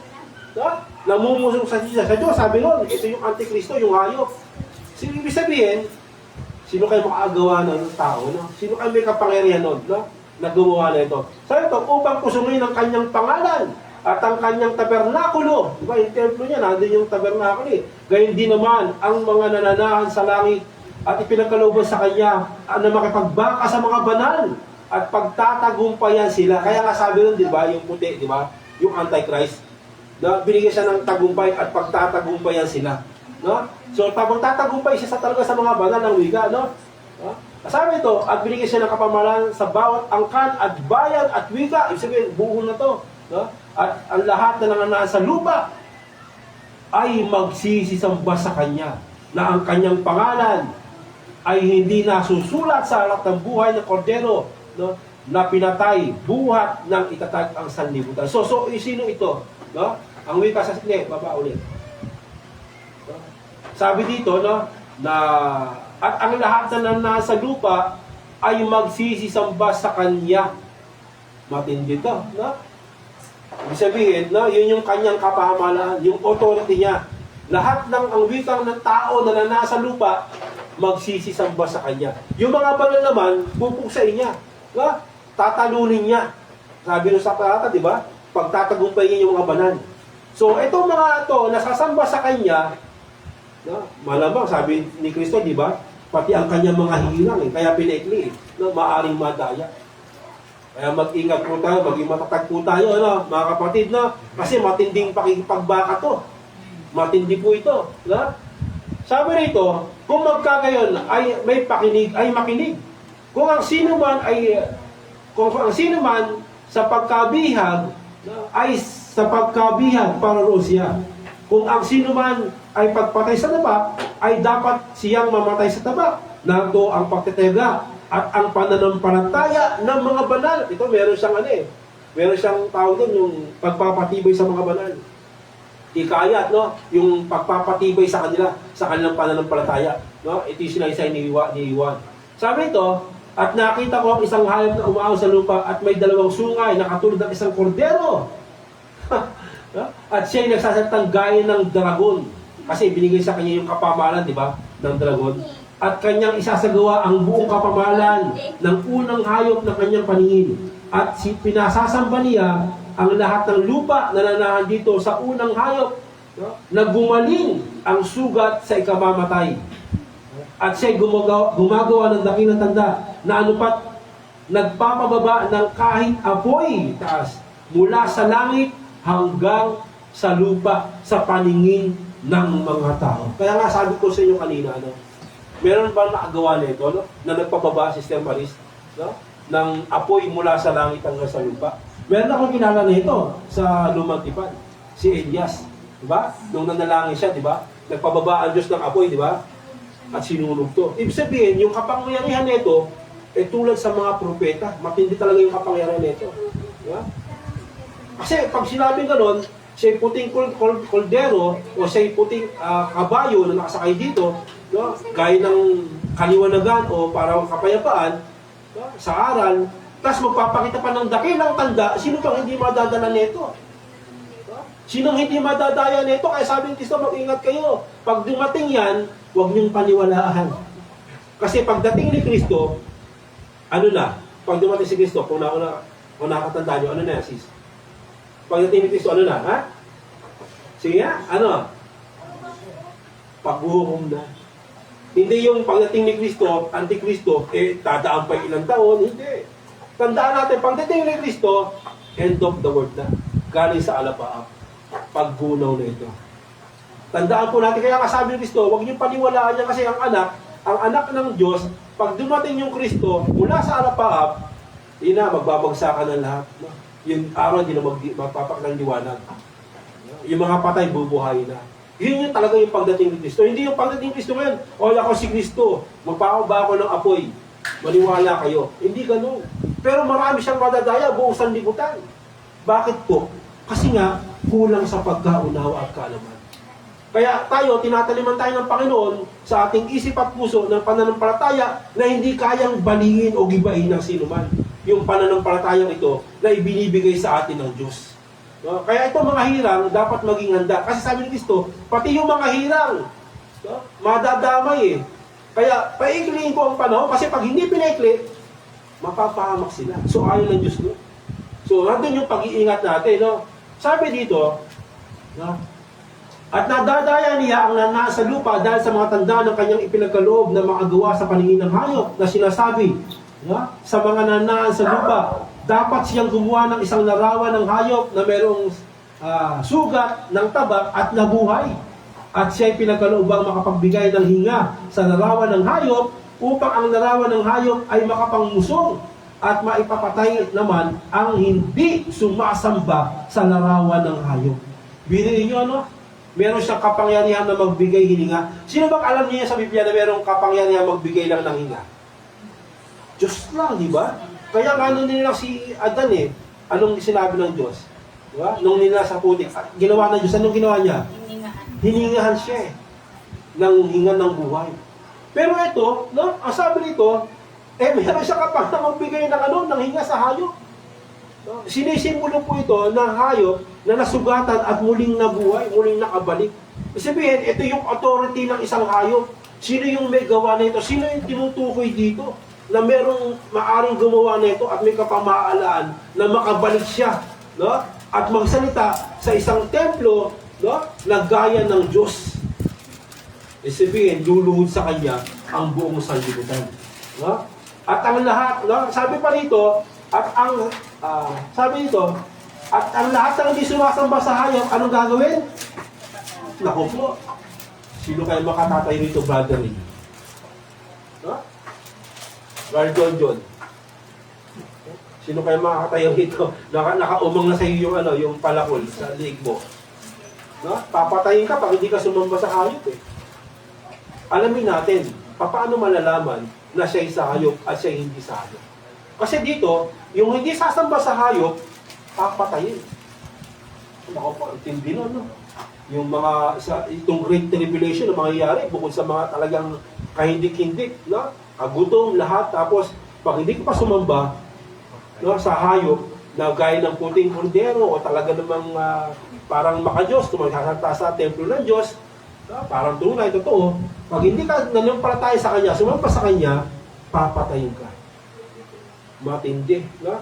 Speaker 1: Diba? Namumusong sa Diyos. Sabi nun, ito yung Antikristo, yung hayop. Sino ibig sabihin, sino kayo makagawa ng tao? No? Sino kayo may kapangyarihan nun? No? Nagawa na ito. So ito, upang pusungin ang kanyang pangalan at ang kanyang tabernakulo. Diba? Yung templo niya, nandun yung tabernakulo eh. Gayun din naman, ang mga nananahan sa langit at ipinagkalooban sa kanya na makipagbaka sa mga banal at pagtatagumpayan sila. Kaya nga sabi nun, di ba, yung puti, di ba? Yung Antichrist, na binigyan siya ng tagumpay at pagtatagumpayan sila. No? So, magtatagumpay siya talaga sa mga banal ng wika, no? No? Sabi ito, at binigyan siya ng kapamahalan sa bawat angkan at bayan at wika. Ibig sabihin, buo na to. No? At ang lahat na nanganaan sa lupa ay magsisisamba sa kanya na ang kanyang pangalan ay hindi nasusulat sa aklat ng buhay ng kordero, no? Na pinatay buhat ng itatag ang sanlibutan. So sino ito? No? Ang wika sa baba ulit. No? Sabi dito, no, na at ang lahat na nasa lupa ay magsisisamba sa kanya. Matindi to, no? Ibig sabihin, no, yun yung kanyang kapamahalaan, yung authority niya. Lahat ng ang wikang ng tao na nasa lupa, magsisisamba sa kanya. Yung mga banal naman, pupuksain niya. No? Tatalunin niya. Sabi nung sa talata, di ba? Pagtatagumpayin yung mga banal. So, itong mga ito, nasasamba sa kanya, no? Malamang, sabi ni Kristo, di ba? Pati ang kanyang mga hirang, kaya pinaikli, no? Maaring madaya. Kaya mag-ingat po tayo, maging matatag po tayo, ano, mga kapatid, no? Kasi matinding pakikipagbaka to. Matindi po ito. No? Sabi rito, kung magkagayon ay may pakinig, ay makinig. Kung ang sino man sa pagkabihag, no, ay sa pagkabihag para siya. Kung ang sino man ay pagpatay sa tabak, ay dapat siyang mamatay sa tabak. Narito ang pagtitega at ang pananampalataya ng mga banal. Ito, meron siyang meron siyang tawag doon, yung pagpapatibay sa mga banal. Hikayat, no? Yung pagpapatibay sa kanila, sa kanilang pananampalataya. No? Ito yung sinaysay ni Juan. Sabi ito, at nakita ko ang isang hayop na umaaw sa lupa at may dalawang sungay na katulad ng isang kordero. At siya'y nagsasalitang gaya ng dragon. Kasi binigay sa kanya yung kapamahalan, di ba? Ng dragon. At kanyang isasagawa ang buong kapamahalan ng unang hayop na kanyang paningin. At pinasasamba niya ang lahat ng lupa na nanahan dito sa unang hayop, no? Na gumaling ang sugat sa ikamamatay. At siya'y gumagawa ng dakilang tanda na anupat nagpapababa ng kahit apoy taas mula sa langit hanggang sa lupa sa paningin ng mga tao. Kaya nga sabi ko sa inyo kanina, no? Meron ba nakagawa nito, no? Na nagpababa si Sister Maris, no? Ng apoy mula sa langit hanggang sa lupa. Meron akong kilala nito sa Lumang Tipan, si Elias, di ba? Nung nanalangin siya, di ba? Nagpababa ang Diyos ng apoy, di ba? At sinunog to. Ibig sabihin, yung kapangyarihan nito, tulad sa mga propeta, matindi talaga yung kapangyarihan nito. Di ba? Kasi pag sinabing gano'n, siya'y puting koldero o siya'y puting kabayo na nakasakay dito, no? Gaya ng kaliwanagan o parang kapayapaan, no? Sa aral, tapos magpapakita pa ng dakilang tanda, sino bang hindi madadala nito? No? Sinong hindi madadaya nito? Kaya sabi ni Kristo, mag-ingat kayo. Pag dumating yan, huwag niyong paniwalaan. Kasi pagdating ni Kristo, ano na? Pag dumating si Kristo, kung nakatanda niyo, ano na sis? Pagdating ni Kristo, ano na? Ha? Sige nga, ano? Paghuhukom na. Hindi yung pagdating ni Kristo, Antikristo, dadaan pa ilang taon. Hindi. Tandaan natin, pagdating ni Kristo, end of the world na. Galing sa alapaap. Paggunaw na ito. Tandaan po natin, kaya kasabi ni Kristo, huwag niyong paniwalaan niya kasi ang anak ng Diyos, pag dumating yung Kristo, mula sa alapaap, hindi na, magbabagsakan ng lahat. No? Yung araw, hindi na magpapaklang liwanag. Yung mga patay, bubuhay na. Yun yung talaga yung pagdating ni Kristo. Hindi yung pagdating ni Kristo ngayon, o ako si Kristo, magpapaba ako ng apoy, maniwala kayo. Hindi ganun. Pero marami siyang madadaya, buong sanlibutan. Bakit po? Kasi nga, kulang sa pagkaunawa at kaalaman. Kaya tayo, tinataliman tayo ng Panginoon sa ating isip at puso ng pananampalataya na hindi kayang baliin o gibain ng sinuman. Yung pananampalatayang ito na ibinibigay sa atin ng Diyos. No? Kaya ito mga hirang, dapat maging handa. Kasi sabi ni Kristo, pati yung mga hirang, no? Madadamay eh. Kaya paikliin ko ang panahon kasi pag hindi pinaikli, mapapahamak sila. So ayaw ng Diyos no? So nandun yung pag-iingat natin. No? Sabi dito, no? At nadadaya niya ang nanaan sa lupa dahil sa mga tanda ng kanyang ipinagkaloob na makagawa sa paningin ng hayop na sinasabi, no? Sa mga nanaan sa lupa, dapat siyang gumawa ng isang larawan ng hayop na mayroong sugat ng tabak at nabuhay. At siya'y pinagkaloobang makapagbigay ng hinga sa larawan ng hayop upang ang larawan ng hayop ay makapangmusong at maipapatay naman ang hindi sumasamba sa larawan ng hayop. Biniin nyo, ano? Meron siyang kapangyarihan na magbigay hininga. Sino bang alam niya sa Biblia na merong kapangyarihan magbigay lang ng hinga? Diyos lang, di ba? Kaya nga nung nila si Adan eh, anong sinabi ng Diyos? Diba? Nung nila sa putik, ginawa ng Diyos, anong ginawa niya? Hiningahan siya eh, ng hinga ng buhay. Pero ito, no, ang sabi nito, meron siya kapangyarihan magbigay ng ng hinga sa hayop. No? Sinisimbolo po ito ng hayop na nasugatan at muling nabuhay, muling nakabalik. Sabihin, ito yung authority ng isang hayop. Sino yung may gawa na ito? Sino yung tinutukoy dito? Na merong maaring gumawa na ito at may kapamaalaan na makabalik siya, no? At magsalita sa isang templo, no? Na gaya ng Diyos. Sabihin, luluhod sa kanya ang buong sanlibutan. No? At ang lahat, no? Sabi pa rito, at ang sabi nito, at ang lahat ng hindi sumasamba sa hayop, anong gagawin? Naku po. Sino kayo makatatay rito, brother niyo? No? Brother John. Sino kayo makakatayo rito? Nakaumang na sa iyo yung palakol sa leg mo. No? Papatayin ka pag hindi ka sumamba sa hayop eh. Alamin natin, paano malalaman na siya'y sa hayop at siya'y hindi sa hayop? Kasi dito, yung hindi sasamba sa hayop, papatayin. Ako po, intindi nun, no? Yung mga, itong Great Tribulation na mangyayari, bukod sa mga talagang kahindik-hindik, no? Kagutom, lahat, tapos, pag hindi ka pa sumamba, no, sa hayop, na gaya ng puting kordero, o talaga namang parang makadiyos, kung magsasalta sa templo ng Diyos, no? Parang tunay, totoo, pag hindi ka nanampalataya sa Kanya, sumamba sa Kanya, papatayin ka. Matindi, no?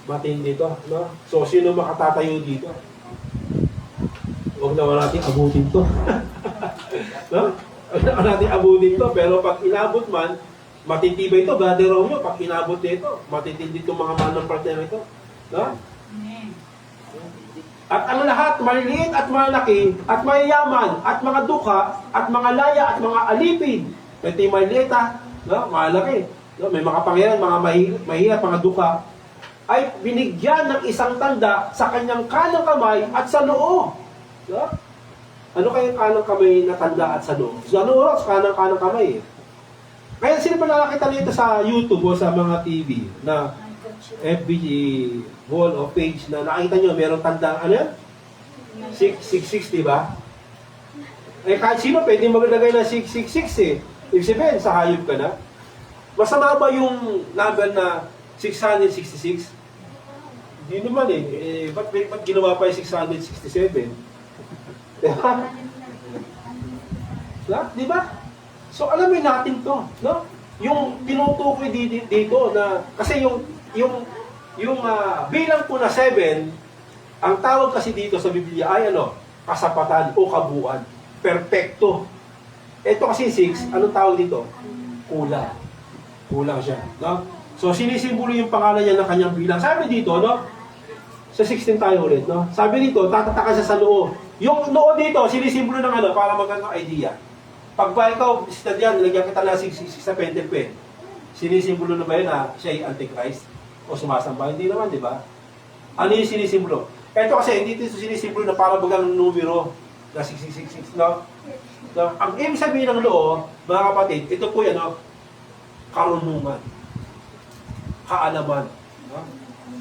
Speaker 1: Matindi to, no? So, sino makatatayo dito? Huwag naman natin abutin to. No? Huwag naman natin abutin to, pero pag inabot man, matitibay ito, brother Romeo, pag inabot nito, matitindi itong mga manampalataya ito. No? At ang lahat, maliliit at malaki, at mayayaman, at mga dukha, at mga laya, at mga alipin. Ito yung maliliit, no? Malaki. No? May mga pangyayari, mga mahirap, mga dukha, ay binigyan ng isang tanda sa kanyang kanang kamay at sa noo. No? Ano kayang kanang kamay na tanda at sa noo? Sa noo, sa kanang kamay eh. Kaya sino pa nakakita nito sa YouTube o sa mga TV na FB wall o page na nakita nyo, merong tanda, ano yan? 666, ba? Eh kahit sino pwede maglagay na 666 eh. Ibig sabihin, sa hayop ka na. Masama ba yung number na 666? Hindi naman eh. Ba't ginawa pa yung 667? Diba? Diba? So alamin natin to, no? Yung tinutukoy dito na kasi yung bilang po na 7, ang tawag kasi dito sa Biblia ay kasapatan o kabuuan, perpekto. Ito kasi 6, anong tawag dito? Kulang. Kulang siya, no? So sinisimbolo yung pangalan niya ng kanyang bilang. Sabi dito, no? Sa 16 tayo ulit, no? Sabi dito, tatatakan siya sa noo. Yung noo dito, sinisimbolo ng para magandang idea. Pag ba ikaw, studian, nilagyan kita na 666 sa pentelpen, sinisimbolo na ba yun na siya ay Antichrist? O sumasamba? Hindi naman, di ba? Ano yung sinisimbolo? Ito kasi, hindi ito sinisimbolo na para bagang numero na 6666, no? So, ang ibig sabihin ng noo, mga kapatid, ito po yan, karunungan, kaalaman, no?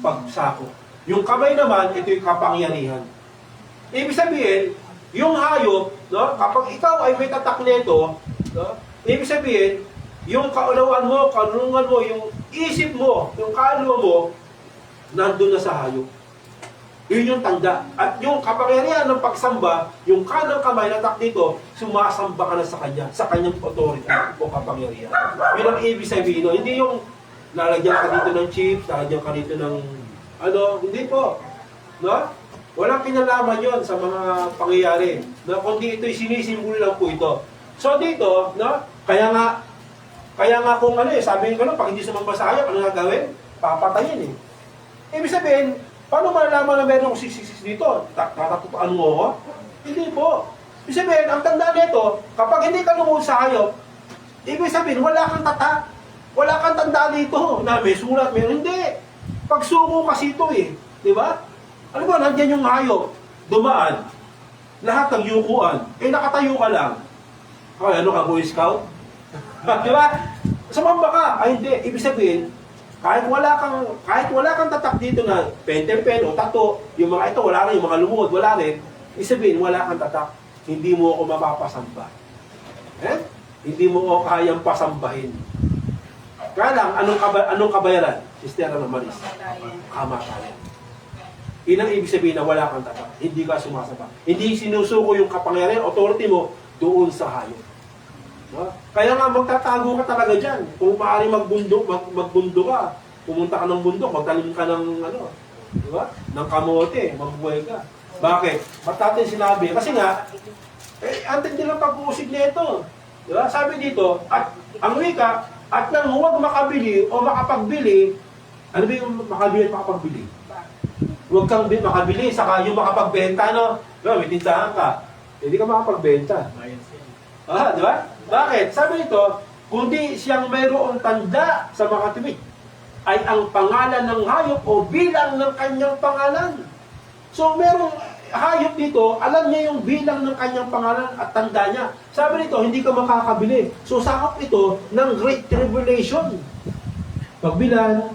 Speaker 1: Pagsako. Yung kamay naman, ito yung kapangyarihan. Ibig sabihin, yung hayop, no, kapag ikaw ay may tatak nito, no, ibig sabihin, yung kaunawaan mo, karunungan mo, yung isip mo, yung kaluluwa mo, nandun na sa hayop. Yun yung tanda. At yung kapangyarihan ng pagsamba, yung kanang kamay na tak dito, sumasamba ka na sa kanyang authority o kapangyarihan. Yun ang ibig sabihin. No? Hindi yung lalagyan ka dito ng chips, lalagyan ka dito ng hindi po. No? Walang kinalaman yon sa mga pangyayari. No? Kundi ito'y sinisimbolo lang po ito. So dito, no? Kaya nga kung sabi ko pag hindi sumamba sa hayop, ano nga gawin? Papatayin Ibig sabihin, paano malalaman na meron akong 666 dito? Tatatutaan mo ako? Hindi po. Ibig sabihin, ang tanda nito, kapag hindi ka lumuhod sa hayop, ibig sabihin, wala kang tata. Wala kang tanda dito na may sulat, hindi. Pagsuko kasi ito Di ba? Ano ba, nandiyan yung hayop, dumaan, lahat ng yukuan, nakatayo ka lang. Ay, ano ka, Boy Scout? Di ba? Sumamba ka. Ay, hindi. Ibig sabihin, kahit wala kang tatak dito na pen o tato, yung mga ito, wala rin, yung mga lumuhod, wala rin, ibig sabihin, wala kang tatak, hindi mo ako mapapasamba. Hindi mo ako kayang pasambahin. Kaya lang, anong kabayaran? Sister na Maris. Kamatayan. Yun ang ibig sabihin na wala kang tatak, hindi ka sumasamba. Hindi sinusuko yung kapangyarihan, authority mo, doon sa hayop. No? Kaya nga magtatago ka talaga dyan. Kung maaari magbundo ka, pumunta ka ng bundok, magtanim ka ng di ba? Ng kamote, magbuhay ka. Bakit? Ba't natin sinabi? Kasi nga, antin din ang pag-uusig nito. Di ba? Sabi dito, at ang wika, at nang huwag makabili o makapagbili, ano ba yung makabili at makapagbili? Huwag kang makabili, saka yung makapagbenta, no? Di ba? May tindahan ka. Hindi ka makapagbenta. Di ba? Bakit? Sabi nito, kundi siyang mayroong tanda sa makatiwid ay ang pangalan ng hayop o bilang ng kanyang pangalan. So, merong hayop dito, alam niya yung bilang ng kanyang pangalan at tanda niya. Sabi nito, hindi ka makakabili. So, sakop ito ng Great Tribulation. Pagbilan,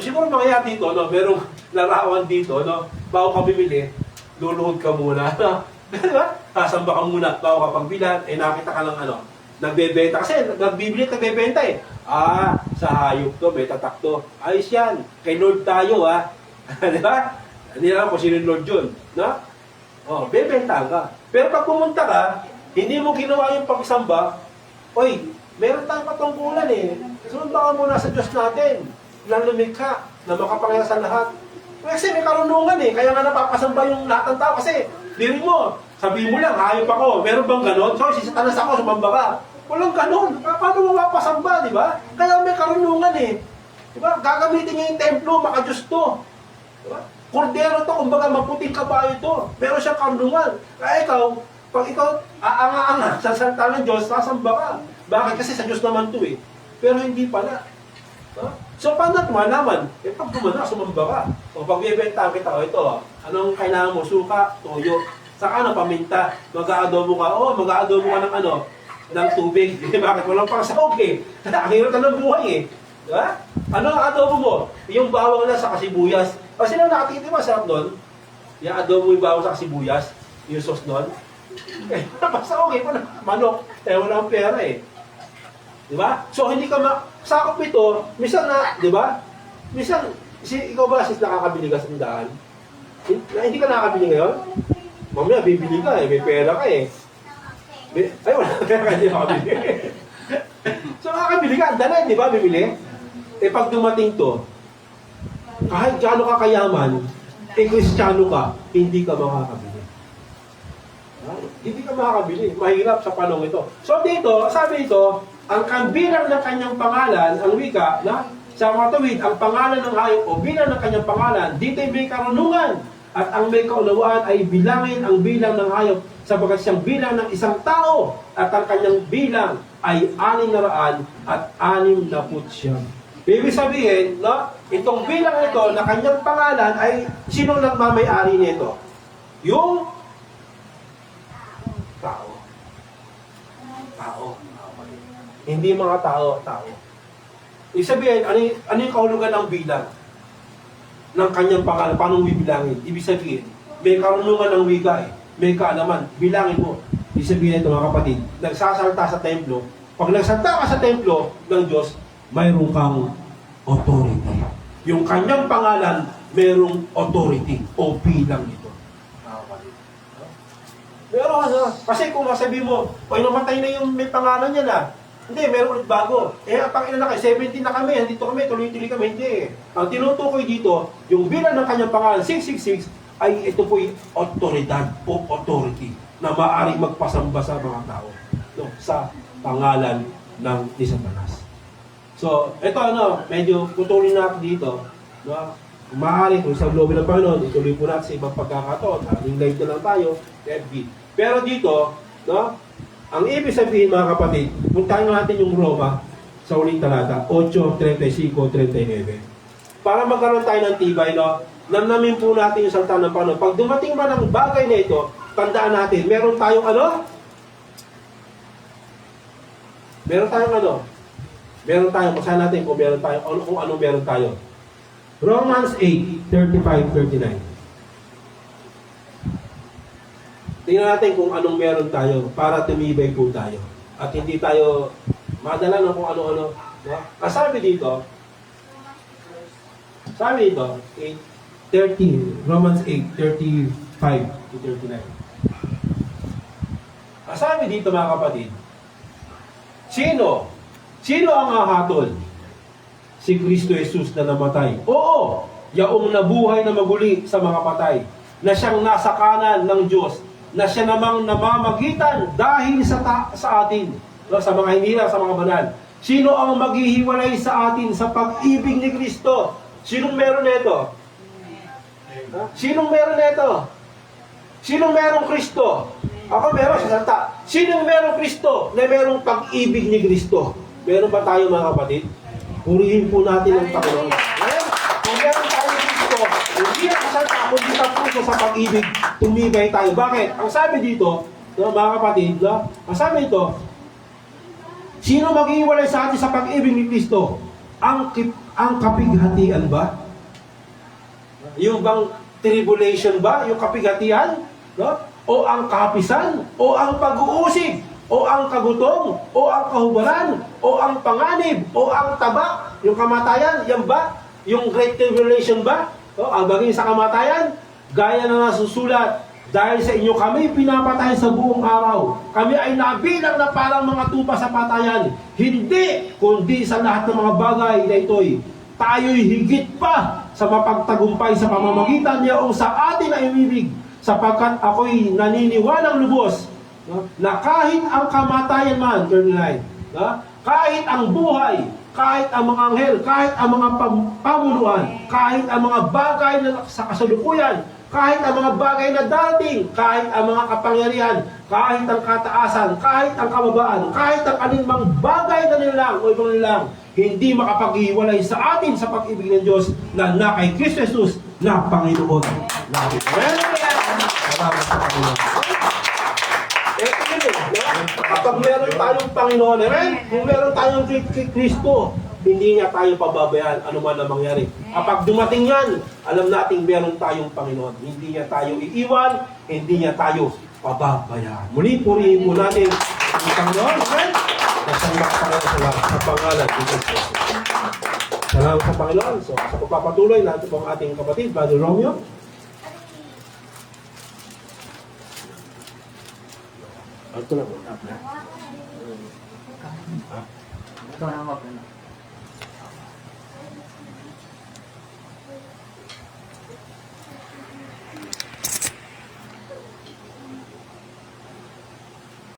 Speaker 1: siguro mangyayari dito, merong larawan dito, bago ka bibili, luluhod ka muna, diba? Sasamba ka muna, bago ka pagbilan, nakita ka lang nagbebenta. Kasi nagbibili at nagbebenta sa hayop to, may tatak to. Ayos yan, kay Lord tayo diba? Hindi alam kung sino Lord yun. No? Bebenta ka. Pero pag pumunta ka, hindi mo ginawa yung pagsamba, meron tayong patungkulan Sumamba ka muna sa Diyos natin. Ilang lumikha na makapangyarihan sa lahat. Kasi may karunungan kaya nga napapasamba yung lahat ng tao. Kasi, diri mo, sabihin mo lang, hayop ako. Meron bang ganon? So, si Satanas ako, sumamba ka. Walang ganon. Paano mo mapasamba, di ba? Kaya may karunungan Di ba? Gagamitin niya yung templo, makadiyos to. Di ba? Kordero to, kumbaga maputing kabayo to. Pero siya karunungan. Kaya pag ikaw aanga-anga sa salita ng Diyos, sasamba ka. Bakit? Kasi sa Diyos naman to Pero hindi pala. So, paano natin malaman? Pag gumana, sumamba ka. O pag bibenta kita, ito, anong kailangan mo? Suka, toyo. Saka paminta. Mag-aadobo ka. Mag-aadobo ka ng tubig. Bakit? Walang pang sahog Ang hirap na ng buhay Diba? Ano ang adobo mo? Yung bawang na sa kasibuyas. O sino nakatitin mo? Sarap doon. Yung adobo yung bawang sa kasibuyas. Yung sauce doon. Pasahog manok. Walang pera Diba? So, hindi ka sakop ito, minsan diba? Minsan, ikaw ba sis nakakabili ka sa tindahan? Hindi ka nakakabili ngayon? Mamaya, bibili ka may pera ka wala pera ka, hindi nakakabili. So, nakakabili ka, dala, di ba, bibili? Pag dumating to, kahit gaano ka kayaman, Kristiyano ka, hindi ka makakabili. Hindi ka makakabili. Mahirap sa panong ito. So, dito, sabi ito, ang bilang ng kanyang pangalan, ang wika, sa matawid, ang pangalan ng hayop o bilang ng kanyang pangalan, dito ay may karunungan. At ang may kaunawaan ay bilangin ang bilang ng hayop sapagkat siyang bilang ng isang tao at ang kanyang bilang ay 600 at 69. Ibig sabihin, itong bilang ito na kanyang pangalan ay sinong nagmamay-ari nito? Yung tao. Hindi mga tao. Ibig sabihin, ano yung kahulugan ng bilang? Ng kanyang pangalan, paano bibilangin? Ibig sabihin, may karunungan ng wika eh. May kaalaman. Bilangin mo. Ibig sabihin ito mga kapatid, nagsasalta sa templo. Pag nagsalta ka sa templo ng Diyos, mayroon kang authority. Yung kanyang pangalan, mayroong authority o bilang ito. Mga kapatid. Pero kasi kung masabi mo, o namatay na yung may pangalan niya na, hindi, meron ulit bago. Ang pangina na kayo, 17 na kami, andito kami, tuloy-tuloy kami, hindi. Ang tinutukoy dito, yung bilang ng kanyang pangalan, 666, ay ito po'y autoridad o authority na maaaring magpasamba sa mga tao no, sa pangalan ng ni Satanas. So, ito medyo putulin natin dito. No? Maaari kung sa loob ng Panginoon, ituloy po natin sa ibang pagkakataon. Ating live na lang tayo, FB. Pero dito, no, ang ibig sabihin mga kapatid, puntahan natin yung Roma sa uling talata, 8:35-39. Para magkaroon tayo ng tibay, no, namnamin po natin yung salita ng Panginoon. Pag dumating man ang bagay na ito, tandaan natin, meron tayong Meron tayong, basahin natin kung meron tayo, kung ano meron tayo. Romans 8:35-39. Tingnan natin kung anong meron tayo para tumibay po tayo. At hindi tayo madala ng kung ano-ano. No? Sabi dito, 8:30, Romans 8:35-39. Sabi dito mga kapatid, Sino ang hahatol? Si Kristo Jesus na namatay. Oo, yaong nabuhay na maguli sa mga patay, na siyang nasa kanan ng Diyos, na siya namang namamagitan dahil sa atin, no, sa mga hinirang, sa mga banal. Sino ang maghihiwalay sa atin sa pag-ibig ni Kristo? Sinong meron nito? Sinong meron nito? Sinong merong Kristo? Ako meron sa salta. Sinong merong Kristo na merong pag-ibig ni Kristo? Meron ba tayo mga kapatid? Purihin po natin ang Panginoon. Ngayon, kung meron tayo ni Kristo, hindi na kasalta, kundi sa puso sa pag-ibig, tumibay tayo. Bakit? Ang sabi dito, mga kapatid, ang sabi dito, sino maghihiwalay sa atin sa pag-ibig ni Kristo? Ang kapighatian ba? Yung bang tribulation ba? Yung kapighatian? No? O ang kahapisan? O ang pag-uusig? O ang kagutom? O ang kahubaran? O ang panganib? O ang tabak? Yung kamatayan? Yan ba? Yung great tribulation ba? O, ang bagay sa kamatayan? Gaya na nasusulat, dahil sa inyo kami pinapatay sa buong araw. Kami ay nabilang na parang mga tupa sa patayan. Hindi, kundi sa lahat ng mga bagay na ito'y tayo'y higit pa sa mapagtagumpay sa pamamagitan niya o sa atin na imibig. Sapagkat ako'y naniniwalang lubos na kahit ang kamatayan man, kahit ang buhay, kahit ang mga anghel, kahit ang mga pamuluan, kahit ang mga bagay na sa kasalukuyan, kahit ang mga bagay na dating, kahit ang mga kapangyarihan, kahit ang kataasan, kahit ang kababaan, kahit ang alinmang bagay na nilang o ibang nilang, hindi makapaghiwalay sa atin sa pag-ibig ng Diyos na kay Kristo Jesus na Panginoon natin. Salamat sa Panginoon. Kapag meron tayong Panginoon, kung meron tayong Kristo, hindi niya tayo pababayaan anuman ang mangyari. Kapag dumating yan, alam nating meron tayong Panginoon. Hindi niya tayo iiwan, hindi niya tayo pababayaan. Muli, purihin po natin ang Panginoon. Nasalmak sa pangalan ni Jesus. Salamat sa Panginoon. So, sa pagpapatuloy natin po ang ating kapatid, Brother Romeo. Ito na po.
Speaker 4: Ito na ako.